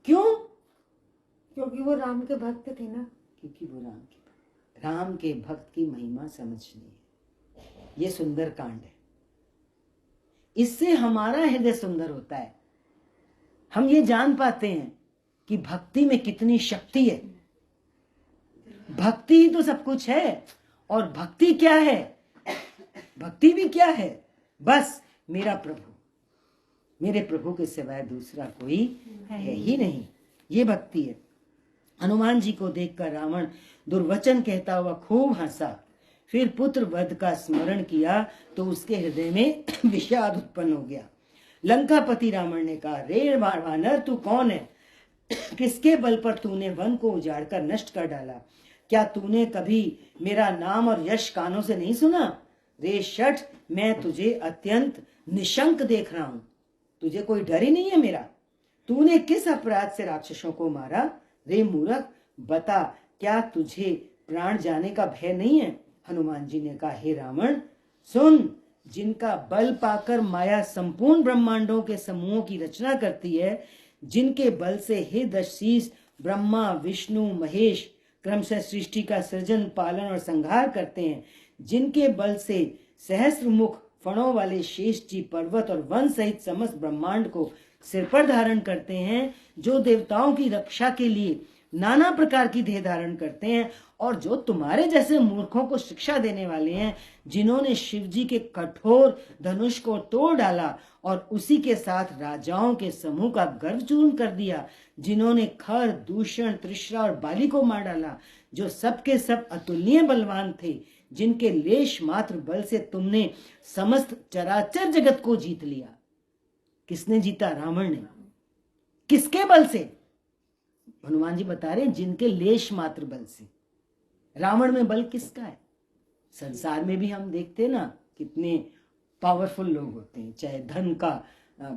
Speaker 1: क्यों?
Speaker 3: क्योंकि वो राम के भक्त थे ना।
Speaker 1: क्योंकि वो राम के भक्त की महिमा समझनी है। ये सुंदर कांड है, इससे हमारा हृदय सुंदर होता है। हम ये जान पाते हैं कि भक्ति में कितनी शक्ति है। भक्ति ही तो सब कुछ है। और भक्ति क्या है? भक्ति भी क्या है? बस मेरा प्रभु, मेरे प्रभु के सिवाय दूसरा कोई है ही नहीं, ये भक्ति है। हनुमान जी को देखकर रावण दुर्वचन कहता हुआ खूब हंसा। फिर पुत्र वध का स्मरण किया तो उसके हृदय में विषाद उत्पन्न हो गया। लंकापति रावण ने कहा, रे वानर, तू कौन है? किसके बल पर तूने वन को उजाड़कर नष्ट कर डाला? क्या तूने कभी मेरा नाम और यश कानों से नहीं सुना? रे शठ, मैं तुझे अत्यंत निशंक देख रहा हूं, तुझे कोई डर ही नहीं है मेरा। तूने किस अपराध से राक्षसों को मारा? रे मूर्ख, बता, क्या तुझे प्राण जाने का भय नहीं है? हनुमान जी ने कहा, हे रावण, सुन, जिनका बल पाकर माया संपूर्ण ब्रह्मांडों के समूहों की रचना करती है, जिनके बल से हे दशशीष ब्रह्मा विष्णु महेश क्रमशः सृष्टि का सृजन पालन और संहार करते हैं, जिनके बल से सहस्त्र मुख फणों वाले शेष जी पर्वत और वन सहित समस्त ब्रह्मांड को सिर पर धारण करते हैं, जो देवताओं की रक्षा के लिए नाना प्रकार की देह धारण करते हैं, और जो तुम्हारे जैसे मूर्खों को शिक्षा देने वाले हैं, जिन्होंने शिव जी के कठोर धनुष को तोड़ डाला और उसी के साथ राजाओं के समूह का गर्व चूर्ण कर दिया, जिन्होंने खर दूषण त्रिश्रा और बाली को मार डाला, जो सबके सब अतुलनीय बलवान थे, जिनके लेश मात्र बल से तुमने समस्त चराचर जगत को जीत लिया। किसने जीता? रावण ने। किसके बल से? हनुमान जी बता रहे हैं, जिनके लेश मात्र बल से। रावण में बल किसका है? संसार में भी हम देखते ना कितने पावरफुल लोग होते हैं, चाहे धन का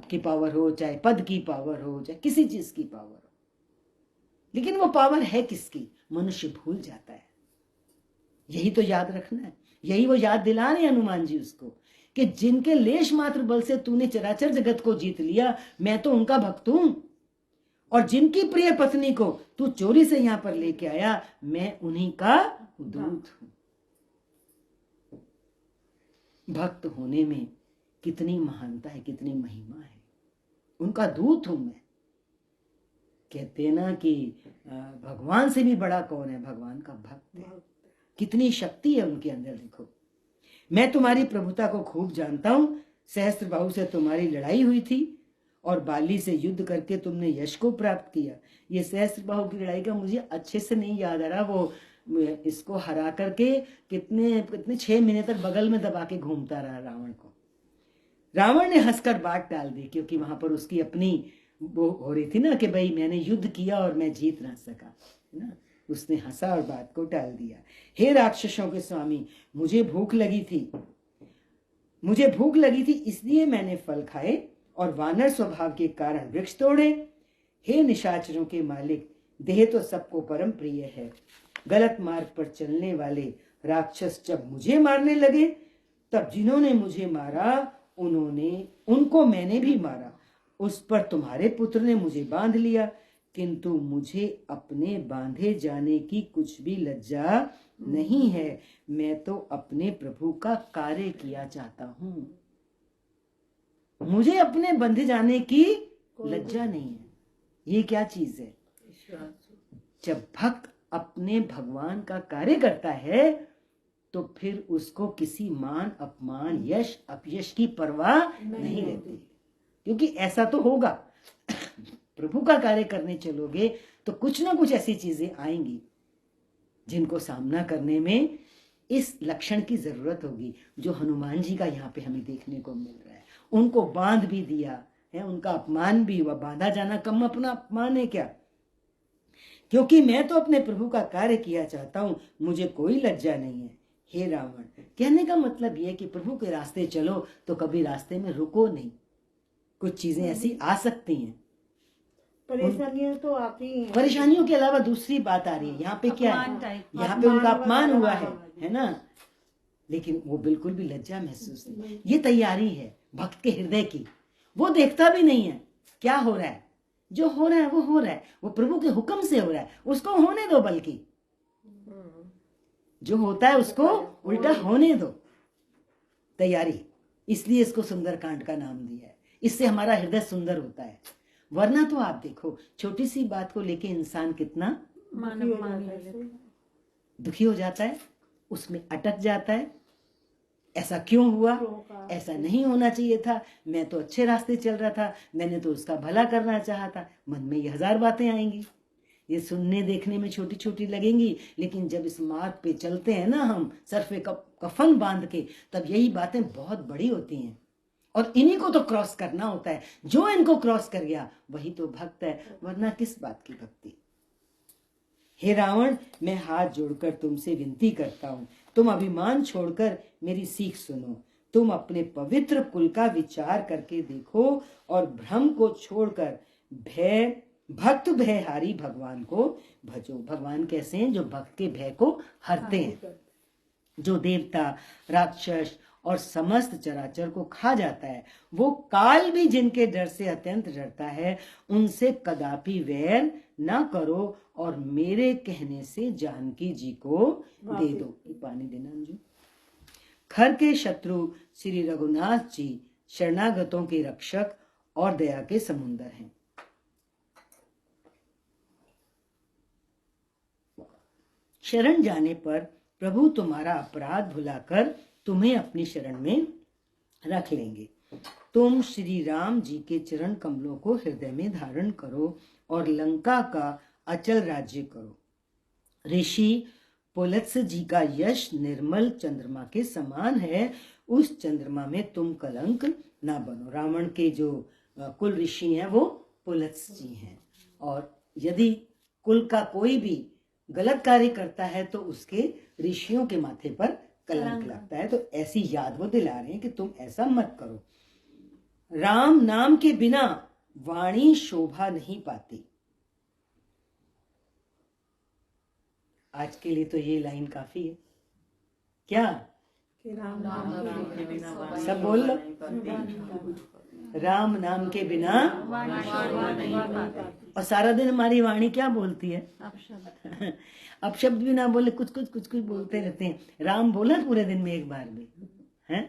Speaker 1: की पावर हो, चाहे पद की पावर हो, चाहे किसी चीज की पावर हो, लेकिन वो पावर है किसकी? मनुष्य भूल जाता है। यही तो याद रखना है, यही वो याद दिला रहे हनुमान जी उसको, कि जिनके लेश मात्र बल से तूने चराचर जगत को जीत लिया, मैं तो उनका भक्त हूं, और जिनकी प्रिय पत्नी को तू चोरी से यहां पर लेके आया, मैं उन्हीं का दूत हूं। भक्त होने में कितनी महानता है, कितनी महिमा है। उनका दूत हूं मैं। कहते हैं ना कि भगवान से भी बड़ा कौन है? भगवान का भक्त है। कितनी शक्ति है उनके अंदर, देखो। मैं तुम्हारी प्रभुता को खूब जानता हूं। सहस्त्रबाहु से तुम्हारी लड़ाई हुई थी और बाली से युद्ध करके तुमने यश को प्राप्त किया। ये सहस्त्रबाहु की लड़ाई का मुझे अच्छे से नहीं याद आ रहा, वो इसको हरा करके कितने 6 महीने तक बगल में दबा के घूमता रहा रावण को। रावण ने हंसकर बात डाल दी, क्योंकि वहां पर उसकी अपनी वो हो रही थी ना कि भाई मैंने युद्ध किया और मैं जीत ना सका, है ना। उसने हंसा और बात को टाल दिया। हे राक्षसों के स्वामी, मुझे भूख लगी थी इसलिए मैंने फल खाए और वानर स्वभाव के कारण वृक्ष तोड़े। हे निशाचरों के मालिक, देह तो सबको परम प्रिय है। गलत मार्ग पर चलने वाले राक्षस जब मुझे मारने लगे, तब जिन्होंने मुझे मारा उनको मैंने भी मारा। उस पर तुम्हारे पुत्र ने मुझे बांध लिया, किंतु मुझे अपने बांधे जाने की कुछ भी लज्जा नहीं है। मैं तो अपने प्रभु का कार्य किया चाहता हूं। मुझे अपने बंधे जाने की लज्जा नहीं है। ये क्या चीज है? जब भक्त अपने भगवान का कार्य करता है तो फिर उसको किसी मान अपमान यश अपयश की परवाह नहीं रहती, क्योंकि ऐसा तो होगा। प्रभु का कार्य करने चलोगे तो कुछ ना कुछ ऐसी चीजें आएंगी जिनको सामना करने में इस लक्षण की जरूरत होगी, जो हनुमान जी का यहाँ पे हमें देखने को मिल रहा है। उनको बांध भी दिया है, उनका अपमान भी हुआ। बांधा जाना कम अपना अपमान है क्या? क्योंकि मैं तो अपने प्रभु का कार्य किया चाहता हूं, मुझे कोई लज्जा नहीं है। हे रावण, कहने का मतलब यह है कि प्रभु के रास्ते चलो तो कभी रास्ते में रुको नहीं। कुछ चीजें ऐसी आ सकती हैं,
Speaker 3: परेशानियां तो आती हैं।
Speaker 1: परेशानियों के अलावा दूसरी बात आ रही है। यहाँ पे क्या है? यहाँ पे उनका अपमान हुआ है ना, लेकिन वो बिल्कुल भी लज्जा महसूस नहीं। ये तैयारी है भक्त के हृदय की। वो देखता भी नहीं है क्या हो रहा है, जो हो रहा है वो हो रहा है, वो प्रभु के हुक्म से हो रहा है, उसको होने दो। बल्कि जो होता है उसको उल्टा होने दो। तैयारी, इसलिए इसको सुंदरकांड का नाम दिया है। इससे हमारा हृदय सुंदर होता है। वरना तो आप देखो, छोटी सी बात को लेके इंसान कितना दुखी हो जाता है, उसमें अटक जाता है। ऐसा क्यों हुआ? ऐसा नहीं होना चाहिए था, मैं तो अच्छे रास्ते चल रहा था, मैंने तो उसका भला करना चाहा था। मन में ये 1000 बातें आएंगी। ये सुनने देखने में छोटी छोटी लगेंगी, लेकिन जब इस मार्ग पे चलते हैं ना हम सरफे कफन बांध के, तब यही बातें बहुत बड़ी होती हैं। और इन्हीं को तो क्रॉस करना होता है। जो इनको क्रॉस कर गया वही तो भक्त है, वरना किस बात की भक्ति। हे रावण, मैं हाथ जोड़कर तुमसे विनती करता हूं, तुम अभिमान छोड़कर मेरी सीख सुनो। तुम अपने पवित्र कुल का विचार करके देखो और भ्रम को छोड़कर भक्त भयहारी भगवान को भजो। भगवान कैसे हैं? जो भक्त के भय को हरते हैं, जो देवता, राक्षस और समस्त चराचर को खा जाता है। वो काल भी जिनके डर से अत्यंत डरता है, उनसे कदापि वैर ना करो और मेरे कहने से जानकी जी को दे दो। ये पानी देना अंजू। खर के शत्रु श्री रघुनाथ जी शरणागतों के रक्षक और दया के समुंदर हैं। शरण जाने पर प्रभु तुम्हारा अपराध भुलाकर तुम्हें अपनी शरण में रख लेंगे। तुम श्री राम जी के चरण कमलों को हृदय में धारण करो और लंका का अचल राज्य करो। ऋषि पुलत्स जी का यश निर्मल चंद्रमा के समान है, उस चंद्रमा में तुम कलंक ना बनो। रावण के जो कुल ऋषि हैं वो पुलत्स जी हैं, और यदि कुल का कोई भी गलत कार्य करता है तो उसके ऋषियों के माथे पर कलंक लगता है। तो ऐसी याद वो दिला रहे हैं कि तुम ऐसा मत करो। राम नाम के बिना वाणी शोभा नहीं पाती। आज के लिए तो ये लाइन काफी है। क्या सब बोल लो? राम नाम के बिना, और सारा दिन हमारी वाणी क्या बोलती है? अब शब्द भी ना बोले, कुछ कुछ बोलते रहते हैं। राम बोला पूरे दिन में एक बार भी है?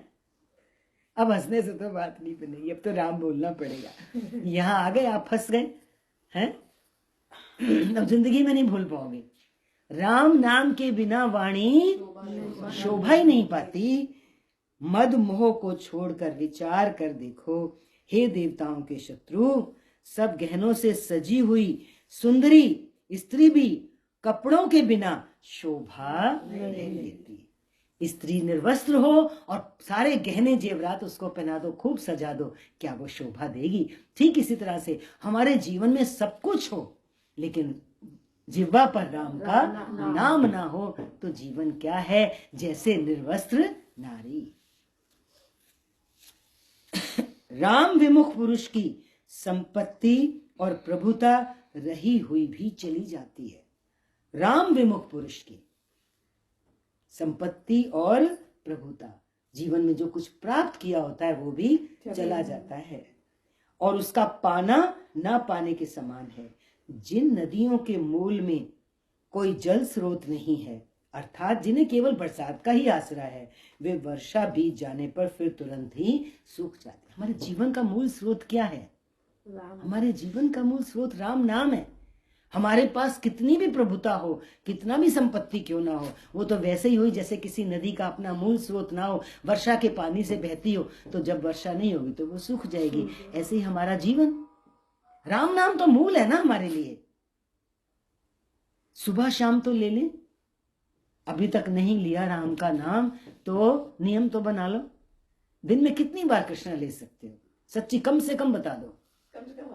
Speaker 1: अब हंसने से तो बात नहीं बनेगी, अब तो राम बोलना पड़ेगा। यहाँ आ गए, आप फंस गए हैं, अब जिंदगी में नहीं भूल पाओगे। राम नाम के बिना वाणी शोभा ही नहीं पाती। मद मोह को छोड़कर विचार कर देखो, हे देवताओं के शत्रु, सब गहनों से सजी हुई सुंदरी स्त्री भी कपड़ों के बिना शोभा नहीं देती। स्त्री निर्वस्त्र हो और सारे गहने जेवरात उसको पहना दो, खूब सजा दो, क्या वो शोभा देगी? ठीक इसी तरह से हमारे जीवन में सब कुछ हो, लेकिन जिह्वा पर राम का नाम ना हो तो जीवन क्या है? जैसे निर्वस्त्र नारी। राम विमुख पुरुष की संपत्ति और प्रभुता रही हुई भी चली जाती है। राम विमुख पुरुष की संपत्ति और प्रभुता, जीवन में जो कुछ प्राप्त किया होता है वो भी चला जाता है, और उसका पाना ना पाने के समान है। जिन नदियों के मूल में कोई जल स्रोत नहीं है, अर्थात जिन्हें केवल बरसात का ही आसरा है, वे वर्षा बीत जाने पर फिर तुरंत ही सूख जाते हैं। हमारे जीवन का मूल स्रोत क्या है? हमारे जीवन का मूल स्रोत राम नाम है। हमारे पास कितनी भी प्रभुता हो, कितना भी संपत्ति क्यों ना हो, वो तो वैसे ही हुई जैसे किसी नदी का अपना मूल स्रोत ना हो, वर्षा के पानी से बहती हो, तो जब वर्षा नहीं होगी तो वो सूख जाएगी। ऐसे ही हमारा जीवन, राम नाम तो मूल है ना हमारे लिए। सुबह शाम तो ले लें, अभी तक नहीं लिया राम का नाम तो नियम तो बना लो। दिन में कितनी बार कृष्णा ले सकते हो? सच्ची कम से कम बता दो।
Speaker 3: कम से कम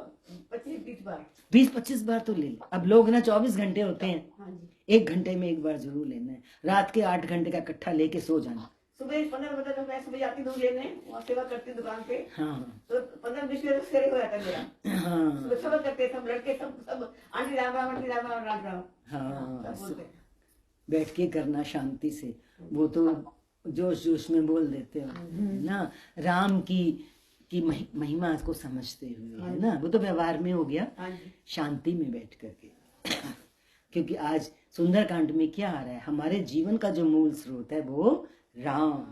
Speaker 3: 25-20 बार,
Speaker 1: 20-25 बार तो ले ले। अब लोग ना 24 घंटे होते हैं, 1 घंटे में एक बार जरूर लेना है। रात के 8 घंटे का इकट्ठा लेके सो जाना।
Speaker 3: सुबह 15 बजे तो मैं सुबह जाती दूध लेने, वहाँ सेवा करती दुकान पे।
Speaker 1: हाँ
Speaker 3: तो 15-20 मिनट सेरे हो जाता मेरा।
Speaker 1: हाँ
Speaker 3: सुबह सब करते, सब लड़के सब आंटी राम राम, आंटी राम राम, राम राम
Speaker 1: हाँ,
Speaker 3: सब बोलते हैं।
Speaker 1: बैठ के करना शांति से, वो तो जोश जोश में बोल देते हो ना। राम की महिमा को समझते हुए, है ना, वो तो व्यवहार में हो गया, शांति में बैठ करके। क्योंकि आज सुंदरकांड में क्या आ रहा है? हमारे जीवन का जो मूल स्रोत है वो राम।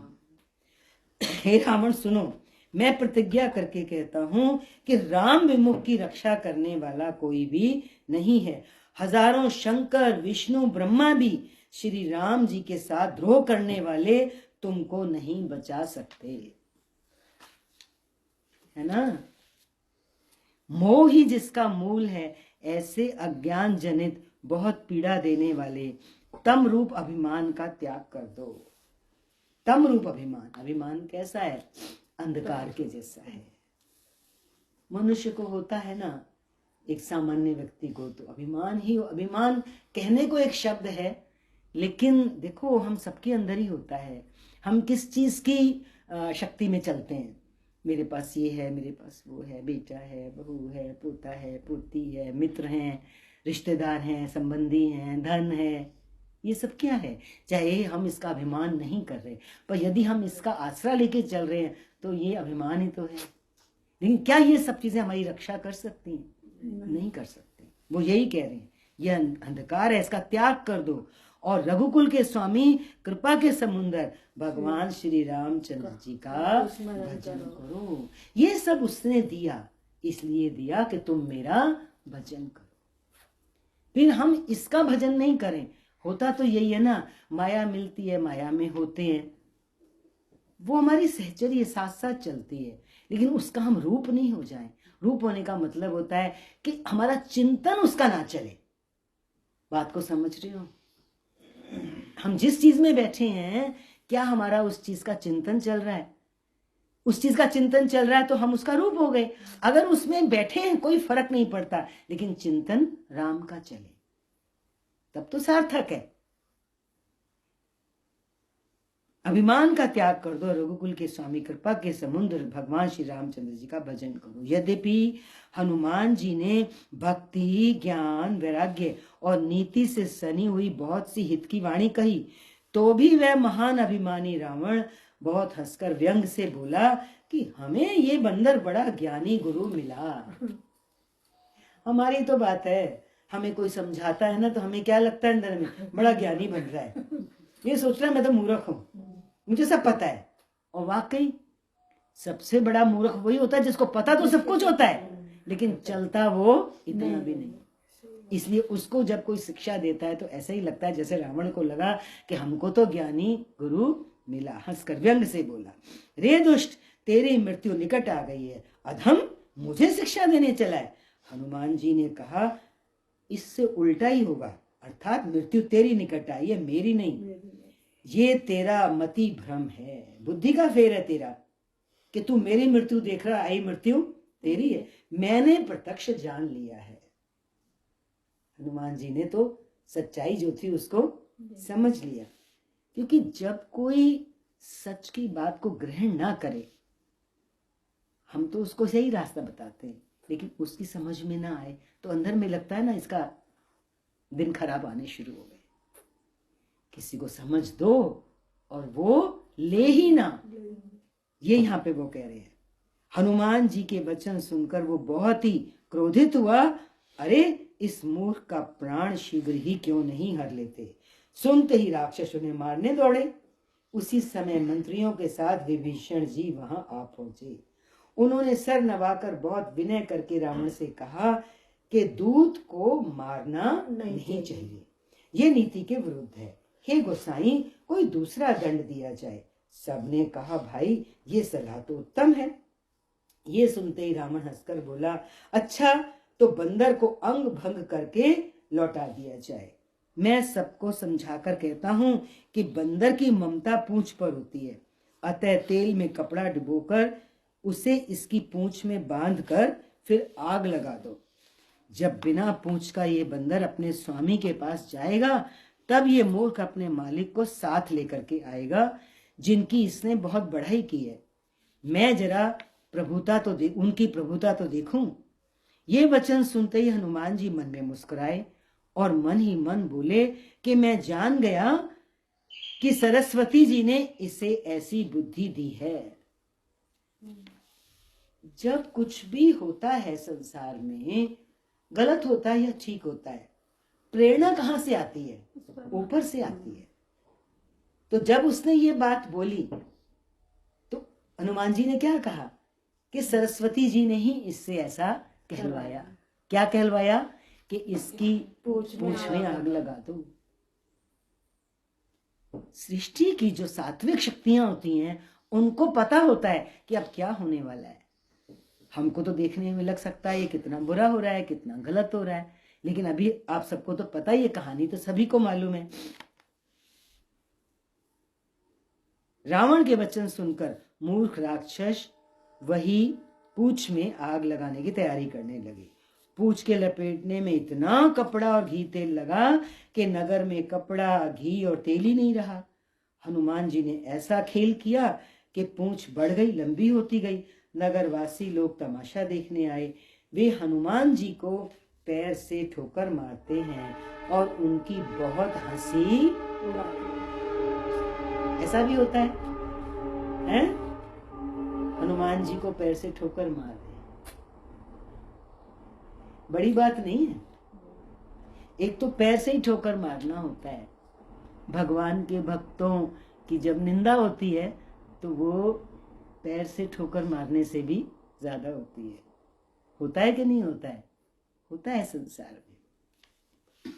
Speaker 1: हे रावण सुनो, मैं प्रतिज्ञा करके कहता हूं कि राम विमुख की रक्षा करने वाला कोई भी नहीं है। हजारों शंकर, विष्णु, ब्रह्मा भी श्री राम जी के साथ द्रोह करने वाले तुमको नहीं बचा सकते, है ना। मोह ही जिसका मूल है, ऐसे अज्ञान जनित बहुत पीड़ा देने वाले तम रूप अभिमान का त्याग कर दो। तम रूप अभिमान, अभिमान कैसा है? अंधकार के जैसा है। मनुष्य को होता है ना, एक सामान्य व्यक्ति को तो अभिमान ही, अभिमान कहने को एक शब्द है, लेकिन देखो हम सबके अंदर ही होता है, हम किस चीज की शक्ति में चलते हैं। मेरे पास ये है, मेरे पास वो है, बेटा है, बहू है, पोता है, पोती है, मित्र हैं, रिश्तेदार हैं, संबंधी हैं, धन है, ये सब क्या है। चाहे हम इसका अभिमान नहीं कर रहे, पर यदि हम इसका आसरा लेके चल रहे हैं तो ये अभिमान ही तो है। लेकिन क्या ये सब चीजें हमारी रक्षा कर सकती हैं? नहीं कर सकती। वो यही कह रहे हैं, यह अंधकार है, इसका त्याग कर दो और रघुकुल के स्वामी, कृपा के समुंदर भगवान श्री रामचंद्र जी का भजन करो। ये सब उसने दिया, इसलिए दिया कि तुम मेरा भजन करो। फिर हम इसका भजन नहीं करें, होता तो यही है ना, माया मिलती है, माया में होते हैं, वो हमारी सहचर्य साथ साथ चलती है, लेकिन उसका हम रूप नहीं हो जाए। रूप होने का मतलब होता है कि हमारा चिंतन उसका ना चले। बात को समझ रहे हो? हम जिस चीज में बैठे हैं, क्या हमारा उस चीज का चिंतन चल रहा है? उस चीज का चिंतन चल रहा है तो हम उसका रूप हो गए। अगर उसमें बैठे हैं कोई फर्क नहीं पड़ता, लेकिन चिंतन राम का चले तब तो सार्थक है। अभिमान का त्याग कर दो, रघुकुल के स्वामी, कृपा के समुद्र भगवान श्री रामचंद्र जी का भजन करो। यद्यपि हनुमान जी ने भक्ति, ज्ञान, वैराग्य और नीति से सनी हुई बहुत सी हित की वाणी कही, तो भी वह महान अभिमानी रावण बहुत हंसकर व्यंग से बोला कि हमें ये बंदर बड़ा ज्ञानी गुरु मिला। हमारी तो बात है, हमें कोई समझाता है ना तो हमें क्या लगता है अंदर में, बड़ा ज्ञानी बन रहा है, ये सोच रहा है मैं तो मूर्ख हूं, मुझे सब पता है। और वाकई सबसे बड़ा मूर्ख वही होता है जिसको पता तो सब कुछ होता है, लेकिन चलता वो इतना भी नहीं। इसलिए उसको जब कोई शिक्षा देता है तो ऐसा ही लगता है जैसे रावण को लगा कि हमको तो ज्ञानी गुरु मिला। हंसकर व्यंग से बोला, रे दुष्ट, तेरी मृत्यु निकट आ गई है, अधम मुझे शिक्षा देने चला है। हनुमान जी ने कहा, इससे उल्टा ही होगा, अर्थात मृत्यु तेरी निकट आई है, मेरी नहीं। ये तेरा मति भ्रम है, बुद्धि का फेर है तेरा कि तू मेरी मृत्यु देख रहा, आई मृत्यु तेरी है, मैंने प्रत्यक्ष जान लिया है। हनुमान जी ने तो सच्चाई जो थी उसको समझ लिया, क्योंकि जब कोई सच की बात को ग्रहण ना करे, हम तो उसको सही रास्ता बताते हैं, लेकिन उसकी समझ में ना आए तो अंदर में लगता है ना इसका दिन खराब आने शुरू हो गए। किसी को समझ दो और वो ले ही ना, ये यहाँ पे वो कह रहे हैं। हनुमान जी के वचन सुनकर वो बहुत ही क्रोधित हुआ, अरे इस मूर्ख का प्राण शीघ्र ही क्यों नहीं हर लेते। सुनते ही राक्षस उन्हें मारने दौड़े। उसी समय मंत्रियों के साथ विभीषण जी वहां आ पहुंचे। उन्होंने सर नवाकर बहुत विनय करके रावण से कहा कि दूत को मारना नहीं चाहिए, ये नीति के विरुद्ध है। हे गोसाई, कोई दूसरा दंड दिया जाए। सबने कहा, भाई ये सलाह तो उत्तम है। ये सुनते ही रावण हंसकर बोला, अच्छा तो बंदर को अंग भंग करके लौटा दिया जाए। मैं सबको समझाकर कहता हूं कि बंदर की ममता पूंछ पर होती है, अतः तेल में कपड़ा डुबोकर उसे इसकी पूंछ में बांधकर फिर आग लगा दो। जब बिना पूंछ का ये बंदर अपने स्वामी के पास जाएगा, तब ये मूर्ख अपने मालिक को साथ लेकर के आएगा, जिनकी इसने बहुत बढ़ाई की है। मैं जरा उनकी प्रभुता तो देखूं। ये वचन सुनते ही हनुमान जी मन में मुस्कुराए और मन ही मन बोले कि मैं जान गया कि सरस्वती जी ने इसे ऐसी बुद्धि दी है। जब कुछ भी होता है संसार में, गलत होता है या ठीक होता है, प्रेरणा कहां से आती है? ऊपर से आती है। तो जब उसने ये बात बोली तो हनुमान जी ने क्या कहा कि सरस्वती जी ने ही इससे ऐसा कहलवाया। क्या कहलवाया? कि इसकी पूंछ में आग लगा दो। सृष्टि की जो सात्विक शक्तियां होती हैं, उनको पता होता है कि अब क्या होने वाला है। हमको तो देखने में लग सकता है ये कितना बुरा हो रहा है, कितना गलत हो रहा है, लेकिन अभी आप सबको तो पता ही है, कहानी तो सभी को मालूम है। रावण के वचन सुनकर मूर्ख राक्षस वही पूंछ में आग लगाने की तैयारी करने लगे। पूंछ के लपेटने में इतना कपड़ा और घी तेल लगा कि नगर में कपड़ा, घी और तेल ही नहीं रहा। हनुमान जी ने ऐसा खेल किया कि पूंछ बढ़ गई, लंबी होती गई। नगरवासी लोग तमाशा देखने आए। वे हनुमान जी को पैर से ठोकर मारते हैं और उनकी बहुत हंसी। ऐसा भी होता है? हनुमान जी को पैर से ठोकर मार दे, बड़ी बात नहीं है। एक तो पैर से ही ठोकर मारना होता है। भगवान के भक्तों की जब निंदा होती है तो वो पैर से ठोकर मारने से भी ज्यादा होती है। होता है कि नहीं होता है? होता है संसार में।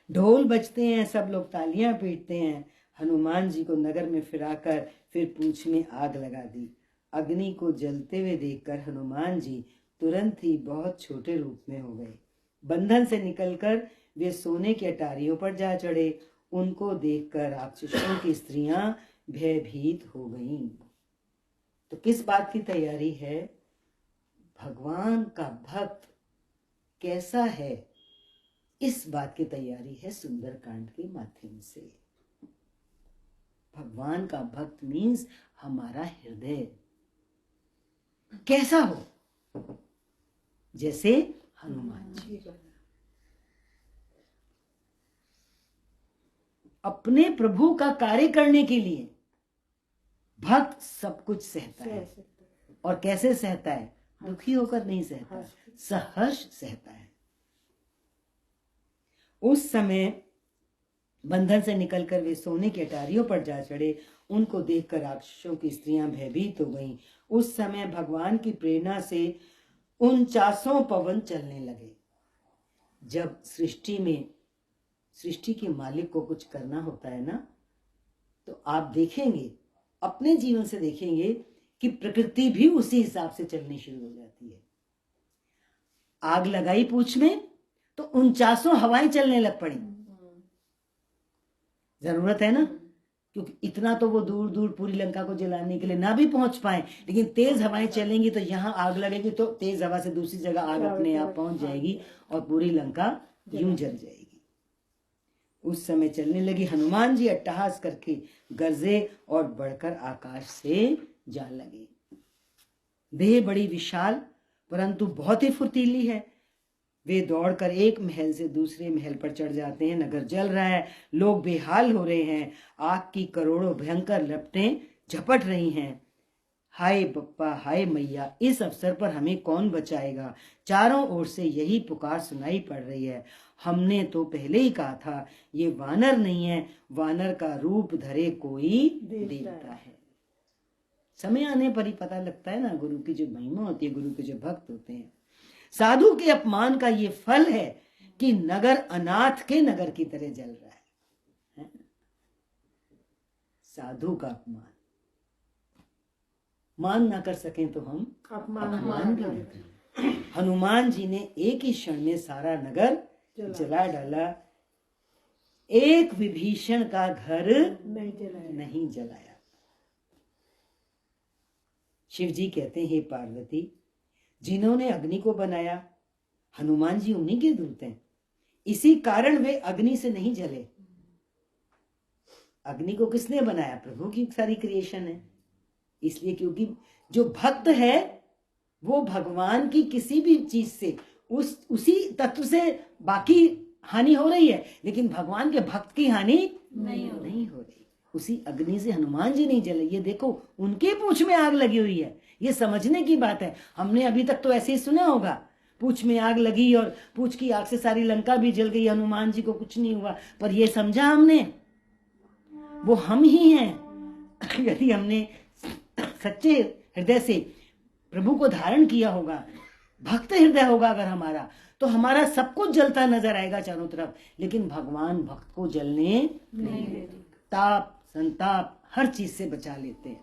Speaker 1: ढोल बजते हैं, सब लोग तालियां पीटते हैं। हनुमान जी को नगर में फिराकर फिर पूंछ में आग लगा दी। अग्नि को जलते हुए देखकर हनुमान जी तुरंत ही बहुत छोटे रूप में हो गए। बंधन से निकलकर वे सोने की अटारियों पर जा चढ़े। उनको देखकर राक्षसों की स्त्रियां भयभीत हो गईं। तो किस बात की तैयारी है? भगवान का भक्त कैसा है, इस बात की तैयारी है सुंदरकांड के माध्यम से। भगवान का भक्त मीन्स हमारा हृदय कैसा हो, जैसे हनुमान जी। अपने प्रभु का कार्य करने के लिए भक्त सब कुछ सहता है। और कैसे सहता है? दुखी होकर नहीं सहता, सहर्ष सहता है। उस समय बंधन से निकलकर वे सोने की अटारियों पर जा चढ़े। उनको देखकर राक्षसों की स्त्रियां भयभीत हो गईं। उस समय भगवान की प्रेरणा से 49 पवन चलने लगे। जब सृष्टि के मालिक को कुछ करना होता है ना, तो आप देखेंगे, अपने जीवन से देखेंगे कि प्रकृति भी उसी हिसाब से चलनी शुरू हो जाती है। आग लगाई पूंछ में तो 49 हवाएं चलने लग पड़ी। जरूरत है ना, क्योंकि इतना तो वो दूर दूर पूरी लंका को जलाने के लिए ना भी पहुंच पाए, लेकिन तेज हवाएं चलेंगी तो यहाँ आग लगेगी तो तेज हवा से दूसरी जगह आग अपने आप पहुंच जाएगी और पूरी लंका यूं जल जाएगी। उस समय चलने लगी। हनुमान जी अट्टहास करके गरजे और बढ़कर आकाश से जा लगे। देह बड़ी विशाल परंतु बहुत ही फुर्तीली है। वे दौड़कर एक महल से दूसरे महल पर चढ़ जाते हैं। नगर जल रहा है, लोग बेहाल हो रहे हैं। आग की करोड़ों भयंकर लपटें झपट रही हैं। हाय बप्पा, हाय मैया, इस अवसर पर हमें कौन बचाएगा? चारों ओर से यही पुकार सुनाई पड़ रही है। हमने तो पहले ही कहा था, ये वानर नहीं है, वानर का रूप धरे कोई देवता है। समय आने पर ही पता लगता है ना गुरु की जो महिमा होती है, गुरु के जो भक्त होते हैं। साधु के अपमान का ये फल है कि नगर अनाथ के नगर की तरह जल रहा है। साधु का अपमान, मान ना कर सकें तो हम अपमान भी नहीं करें। हनुमान जी ने एक ही क्षण में सारा नगर जला डाला। एक विभीषण का घर नहीं जलाया। शिव जी कहते हैं, हे पार्वती, जिन्होंने अग्नि को बनाया, हनुमान जी उन्हीं के दूत हैं। इसी कारण वे अग्नि से नहीं जले। अग्नि को किसने बनाया? प्रभु की सारी क्रिएशन है। इसलिए क्योंकि जो भक्त है वो भगवान की किसी भी चीज से उसी तत्व से बाकी हानि हो रही है, लेकिन भगवान के भक्त की हानि नहीं हो रही। उसी अग्नि से हनुमान जी नहीं जले। ये देखो, उनके पूंछ में आग लगी हुई है। ये समझने की बात है। हमने अभी तक तो ऐसे ही सुना होगा, पूंछ में आग लगी और पूंछ की आग से सारी लंका भी जल गई, हनुमान जी को कुछ नहीं हुआ। पर ये समझा हमने, वो हम ही हैं। यदि हमने सच्चे हृदय से प्रभु को धारण किया होगा, भक्त हृदय होगा अगर हमारा, तो हमारा सब कुछ जलता नजर आएगा चारों तरफ, लेकिन भगवान भक्त को जलने नहीं देते। ताप संताप हर चीज से बचा लेते हैं।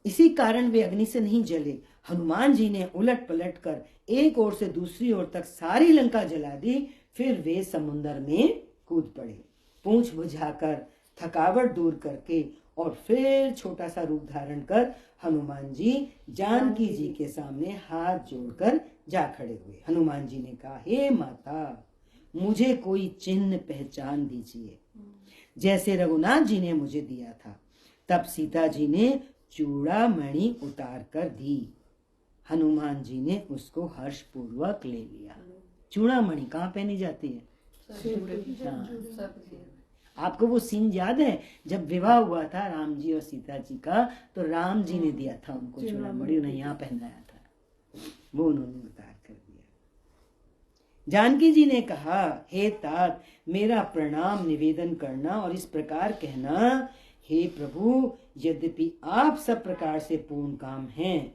Speaker 1: इसी कारण वे अग्नि से नहीं जले। हनुमान जी ने उलट पलट कर एक ओर से दूसरी ओर तक सारी लंका जला दी। फिर वे समुद्र में कूद पड़े। पूंछ बुझाकर थकावट दूर करके और फिर छोटा सा रूप धारण कर हनुमान जी जानकी जी के सामने हाथ जोड़कर जा खड़े हुए। हनुमान जी ने कहा, हे माता, मुझे कोई चिन्ह पहचान दीजिए, जैसे रघुनाथ जी ने मुझे दिया था। तब सीता जी ने चूड़ामणि उतार कर दी। हनुमान जी ने उसको हर्षपूर्वक ले लिया। चूड़ामणि कहाँ पहनी जाती है? हाँ। आपको वो सीन याद है जब विवाह हुआ था राम जी और सीता जी का, तो राम जी ने दिया था उनको चूड़ामणि, उन्हें यहाँ पहनाया था, वो उन्होंने उतार कर दिया। जानकी जी ने कहा, हे तात, मेरा प्रणाम निवेदन करना और इस प्रकार कहना, हे प्रभु, यद्यपि आप सब प्रकार से पूर्ण काम हैं,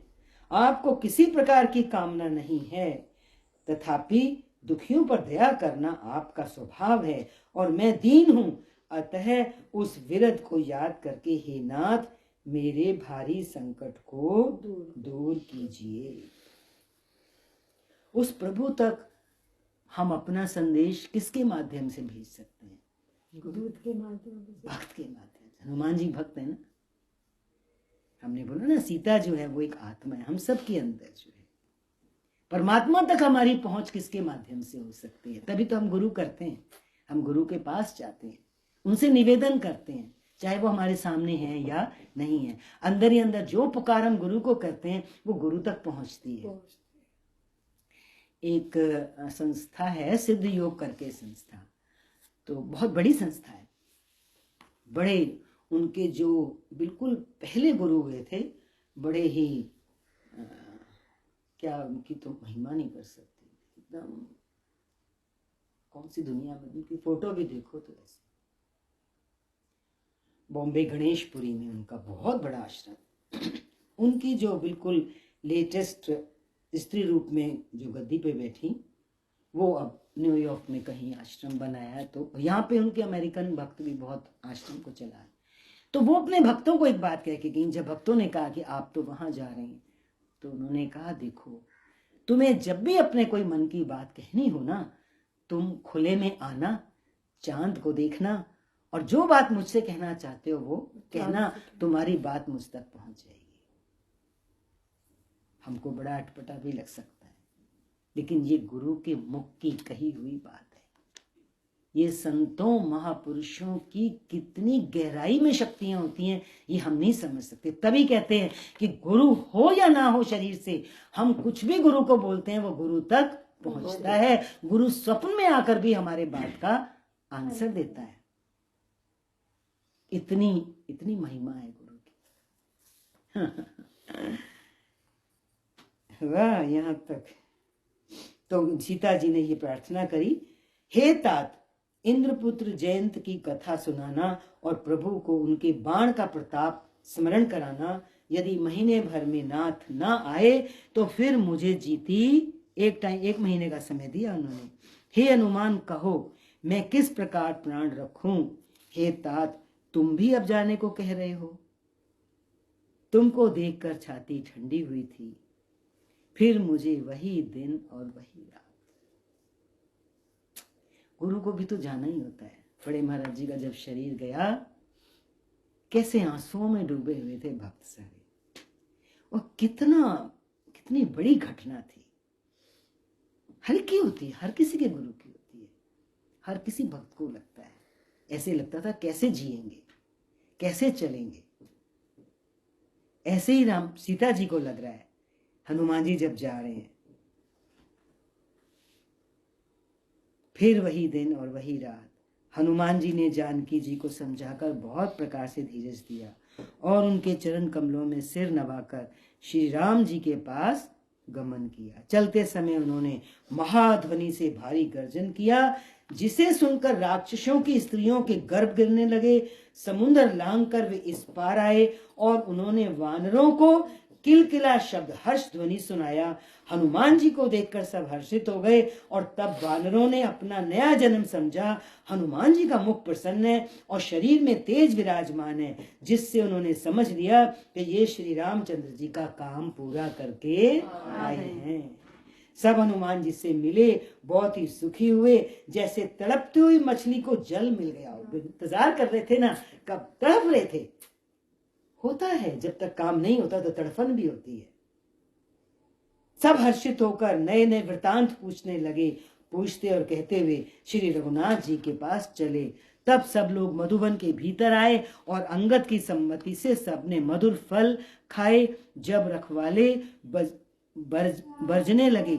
Speaker 1: आपको किसी प्रकार की कामना नहीं है, तथापि दुखियों पर दया करना आपका स्वभाव है और मैं दीन हूँ, अतः उस विरध को याद करके हे नाथ मेरे भारी संकट को दूर कीजिए। उस प्रभु तक हम अपना संदेश किसके माध्यम से भेज सकते हैं?
Speaker 4: दूध के माध्यम से,
Speaker 1: भक्त के माध्यम से। हनुमान जी भक्त है ना, हमने बोला ना सीता जो है वो एक आत्मा है, हम सब के अंदर जो है। परमात्मा तक हमारी पहुंच किसके माध्यम से हो सकती है? तभी तो हम गुरु करते हैं, हम गुरु के पास जाते हैं, उनसे निवेदन करते हैं, चाहे वो हमारे सामने है या नहीं है। अंदर ही अंदर जो पुकार हम गुरु को करते हैं वो गुरु तक पहुंचती है। एक संस्था है सिद्ध योग करके संस्था, तो बहुत बड़ी संस्था है। बड़े उनके जो बिल्कुल पहले गुरु हुए थे, बड़े ही क्या उनकी तो महिमा नहीं कर सकती, एकदम कौन सी दुनिया में, उनकी फोटो भी देखो तो ऐसे। बॉम्बे गणेशपुरी में उनका बहुत बड़ा आश्रम। उनकी जो बिल्कुल लेटेस्ट स्त्री रूप में जो गद्दी पे बैठी, वो अब न्यूयॉर्क में कहीं आश्रम बनाया है, तो यहाँ पे उनके अमेरिकन भक्त भी बहुत आश्रम को चला है। तो वो अपने भक्तों को एक बात कह के गई, जब भक्तों ने कहा कि आप तो वहां जा रहे हैं, तो उन्होंने कहा, देखो तुम्हें जब भी अपने कोई मन की बात कहनी हो ना, तुम खुले में आना, चांद को देखना, और जो बात मुझसे कहना चाहते हो वो कहना, तुम्हारी बात मुझ तक पहुंच जाएगी। हमको बड़ा अटपटा भी लग सकता है, लेकिन ये गुरु के मुख की कही हुई बात है। ये संतों महापुरुषों की कितनी गहराई में शक्तियां होती हैं, ये हम नहीं समझ सकते। तभी कहते हैं कि गुरु हो या ना हो शरीर से, हम कुछ भी गुरु को बोलते हैं वो गुरु तक पहुंचता है। गुरु स्वप्न में आकर भी हमारे बात का आंसर देता है। इतनी इतनी महिमा है गुरु की। वाह, यहां तक तो सीता जी ने ये प्रार्थना करी, हे तात, इंद्रपुत्र जयंत की कथा सुनाना और प्रभु को उनके बाण का प्रताप स्मरण कराना। यदि महीने भर में नाथ ना आए तो फिर मुझे जीती। एक महीने का समय दिया उन्होंने। हे हनुमान, कहो मैं किस प्रकार प्राण रखूं? हे तात, तुम भी अब जाने को कह रहे हो। तुमको देखकर छाती ठंडी हुई थी, फिर मुझे वही दिन और वही रात। गुरु को भी तो जाना ही होता है। बड़े महाराज जी का जब शरीर गया, कैसे आंसुओं में डूबे हुए थे भक्त सारे, और कितनी बड़ी घटना थी। हल्की होती है, हर किसी के गुरु की होती है, हर किसी भक्त को लगता है। ऐसे लगता था कैसे जिएंगे, कैसे चलेंगे। ऐसे ही राम सीता जी को लग रहा है, हनुमान जी जब जा रहे हैं। फिर वही दिन और वही रात। हनुमान जी ने जानकी जी को समझाकर बहुत प्रकार से धीरज दिया और उनके चरण कमलों में सिर नवाकर श्री राम जी के पास गमन किया। चलते समय उन्होंने महाध्वनि से भारी गर्जन किया, जिसे सुनकर राक्षसों की स्त्रियों के गर्भ गिरने लगे। समुद्र लांघकर वे इस पार आए और उन्होंने वानरों को किलकिला शब्द हर्ष ध्वनि सुनाया। हनुमान जी को देखकर सब हर्षित हो गए और तब वानरों ने अपना नया जन्म समझा। हनुमान जी का मुख प्रसन्न है और शरीर में तेज विराजमान है, जिससे उन्होंने समझ लिया कि ये श्री रामचंद्र जी का काम पूरा करके आए हैं। सब हनुमान जी से मिले, बहुत ही सुखी हुए, जैसे तड़पती हुई मछली को जल मिल गया हो। इंतजार कर रहे थे ना, कब तड़प रहे थे, होता है, जब तक काम नहीं होता तो तड़फन भी होती है। सब हर्षित होकर नए नए वृतांत पूछने लगे। पूछते और कहते हुए श्री रघुनाथ जी के पास चले। तब सब लोग मधुवन के भीतर आए और अंगद की सम्मति से सबने मधुर फल खाए। जब रखवाले बरजने लगे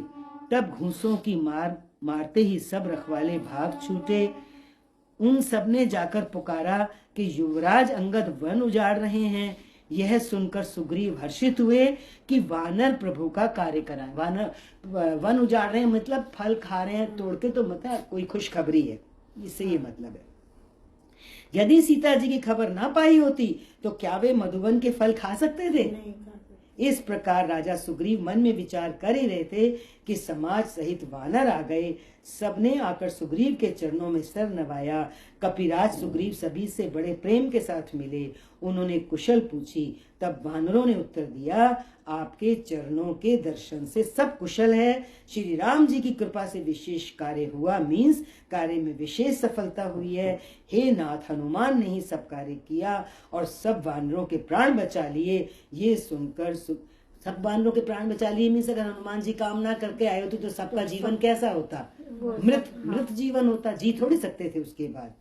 Speaker 1: तब घूंसों की मारते ही सब रखवाले भाग छूटे। उन सबने जाकर पुकारा कि युवराज अंगद वन उजाड़ रहे हैं। यह सुनकर सुग्रीव हर्षित हुए कि वानर प्रभु का कार्य कराएं। वानर वन उजाड़ रहे हैं मतलब फल खा रहे हैं तोड़ के, तो मतलब कोई खुशखबरी है, इससे ये मतलब है। यदि सीता जी की खबर ना पाई होती तो क्या वे मधुवन के फल खा सकते थे?
Speaker 4: नहीं खा सकते।
Speaker 1: इस प्रकार राजा सुग्रीव मन में विचार कर ही रहे थे कि समाज सहित वानर आ गए। सबने आकर सुग्रीव के चरणों में सर नवाया। कपिराज सुग्रीव सभी से बड़े प्रेम के साथ मिले। उन्होंने कुशल पूछी। तब वानरों ने उत्तर दिया, आपके चरणों के दर्शन से सब कुशल है। श्री राम जी की कृपा से विशेष कार्य हुआ, मीन्स कार्य में विशेष सफलता हुई है। हे नाथ, हनुमान ने ही सब कार्य किया और सब वानरों के प्राण बचा लिए। ये सुनकर सब वानरों के प्राण बचा लिए मीन्स अगर हनुमान जी काम ना करके आए होते तो सबका जीवन कैसा होता? मृत जीवन होता, जी थोड़ी सकते थे उसके बाद।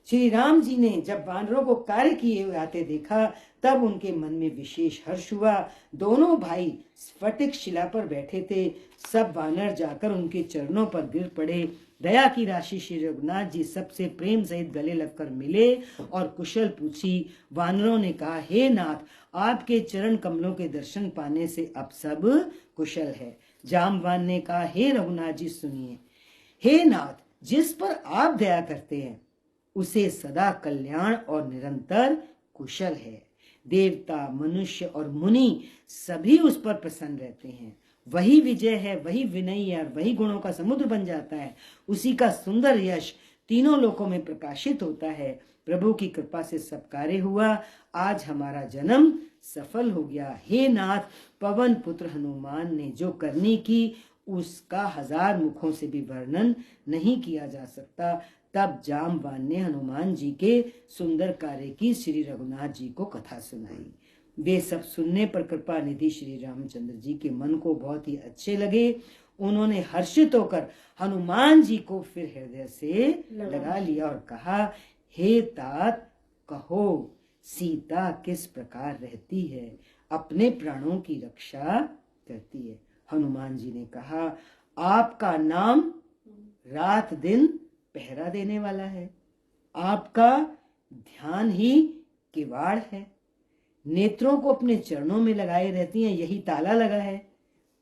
Speaker 1: श्री राम जी ने जब वानरों को कार्य किए हुए आते देखा तब उनके मन में विशेष हर्ष हुआ। दोनों भाई स्फटिक शिला पर बैठे थे। सब वानर जाकर उनके चरणों पर गिर पड़े। दया की राशि श्री रघुनाथ जी सबसे प्रेम सहित गले लगकर मिले और कुशल पूछी। वानरों ने कहा, हे नाथ, आपके चरण कमलों के दर्शन पाने से अब सब कुशल है। जामवान ने कहा, हे रघुनाथ जी सुनिए। हे नाथ, जिस पर आप दया करते हैं उसे सदा कल्याण और निरंतर कुशल है। देवता, मनुष्य और मुनि सभी उस पर प्रसन्न रहते हैं। वही विजय है, वही विनयी है और वही गुणों का समुद्र बन जाता है। उसी का सुंदर यश तीनों लोकों में प्रकाशित होता है। प्रभु की कृपा से सब कार्य हुआ। आज हमारा जन्म सफल हो गया। हे नाथ, पवन पुत्र हनुमान ने जो करनी की उसका 1000 मुखों से भी वर्णन नहीं किया जा सकता। तब जामवान ने हनुमान जी के सुंदर कार्य की श्री रघुनाथ जी को कथा सुनाई। वे सब सुनने पर कृपा निधि श्री रामचंद्र जी के मन को बहुत ही अच्छे लगे। उन्होंने हर्षित होकर हनुमान जी को फिर हृदय से लगा लिया और कहा, हे तात, कहो सीता किस प्रकार रहती है, अपने प्राणों की रक्षा करती है। हनुमान जी ने कहा, आपका नाम रात दिन पहरा देने वाला है। आपका ध्यान ही किवाड़ है। नेत्रों को अपने चरणों में लगाए रहती हैं, यही ताला लगा है।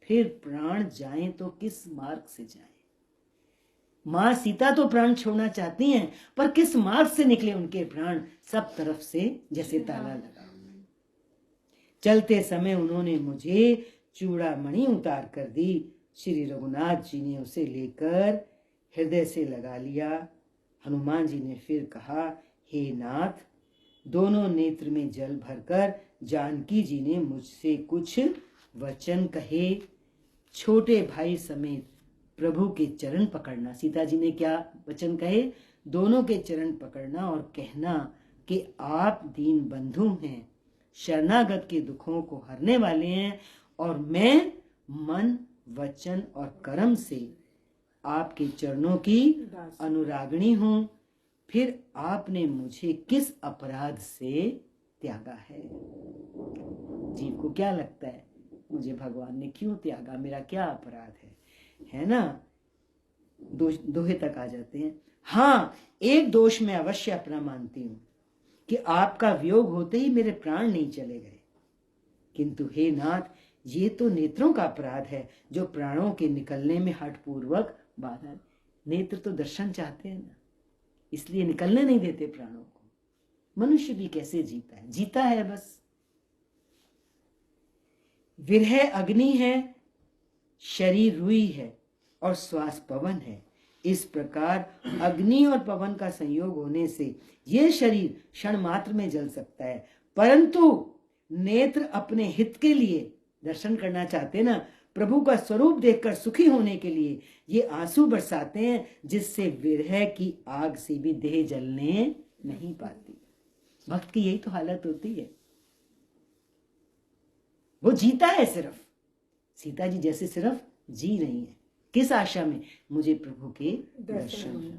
Speaker 1: फिर प्राण जाएं तो किस मार्ग से जाएं? मां सीता तो प्राण छोड़ना चाहती हैं, पर किस मार्ग से निकले उनके प्राण? सब तरफ से जैसे ताला लगा। चलते समय उन्होंने मुझे चूड़ामणि उतार कर दी। श्री रघुनाथ जी ने उसे लेकर हृदय से लगा लिया। हनुमान जी ने फिर कहा, हे नाथ, दोनों नेत्र में जल भरकर जानकी जी ने मुझसे कुछ वचन कहे। छोटे भाई समेत प्रभु के चरण पकड़ना। सीता जी ने क्या वचन कहे? दोनों के चरण पकड़ना और कहना कि आप दीन बंधु हैं, शरणागत के दुखों को हरने वाले हैं और मैं मन, वचन और कर्म से आपके चरणों की अनुरागिणी हूं। फिर आपने मुझे किस अपराध से त्यागा है? जीव को क्या लगता है, मुझे भगवान ने क्यों त्यागा, मेरा क्या अपराध है ना? दोहे तक आ जाते हैं। हाँ, एक दोष मैं अवश्य अपना मानती हूं कि आपका वियोग होते ही मेरे प्राण नहीं चले गए। किंतु हे नाथ, ये तो नेत्रों का अपराध है जो प्राणों के निकलने में हठपूर्वक बाधा। नेत्र तो दर्शन चाहते हैं ना, इसलिए निकलने नहीं देते प्राणों को। मनुष्य भी कैसे जीता है? जीता है बस। विरह अग्नि है, शरीर रुई है और श्वास पवन है। इस प्रकार अग्नि और पवन का संयोग होने से यह शरीर क्षण मात्र में जल सकता है, परंतु नेत्र अपने हित के लिए दर्शन करना चाहते हैं ना, प्रभु का स्वरूप देखकर सुखी होने के लिए ये आंसू बरसाते हैं, जिससे विरह की आग से भी देह जलने नहीं पाती। भक्त की यही तो हालत होती है। वो जीता है सिर्फ। सीता जी जैसे सिर्फ जी रही है। किस आशा में? मुझे प्रभु के दर्शन।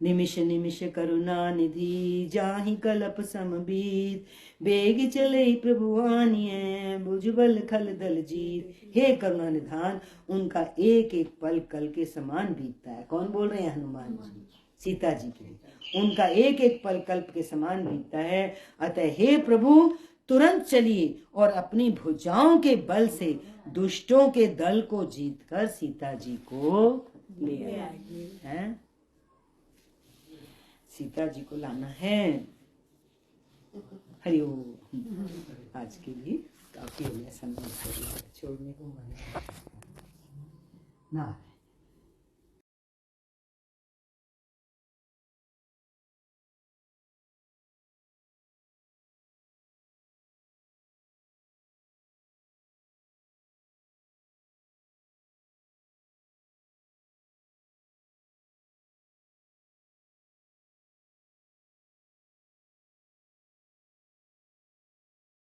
Speaker 1: निमिष निमिष करुणा निधि जाहि कलप समबीत, बेग चले प्रभु आनिए भुजबल खल दल जीत। हे करुणा निधान, उनका एक एक पल कल के समान बीतता है। कौन बोल रहे हैं? हनुमान जी, सीता जी के लिए उनका एक एक पल कल्प के समान बीतता है। अतः हे प्रभु, तुरंत चलिए और अपनी भुजाओं के बल से दुष्टों के दल को जीतकर सीता जी को ले आइए। हैं? सीता जी को लाना है। हरिओम। आज के लिए काफी हो गया, समय छोड़ने को मन ना।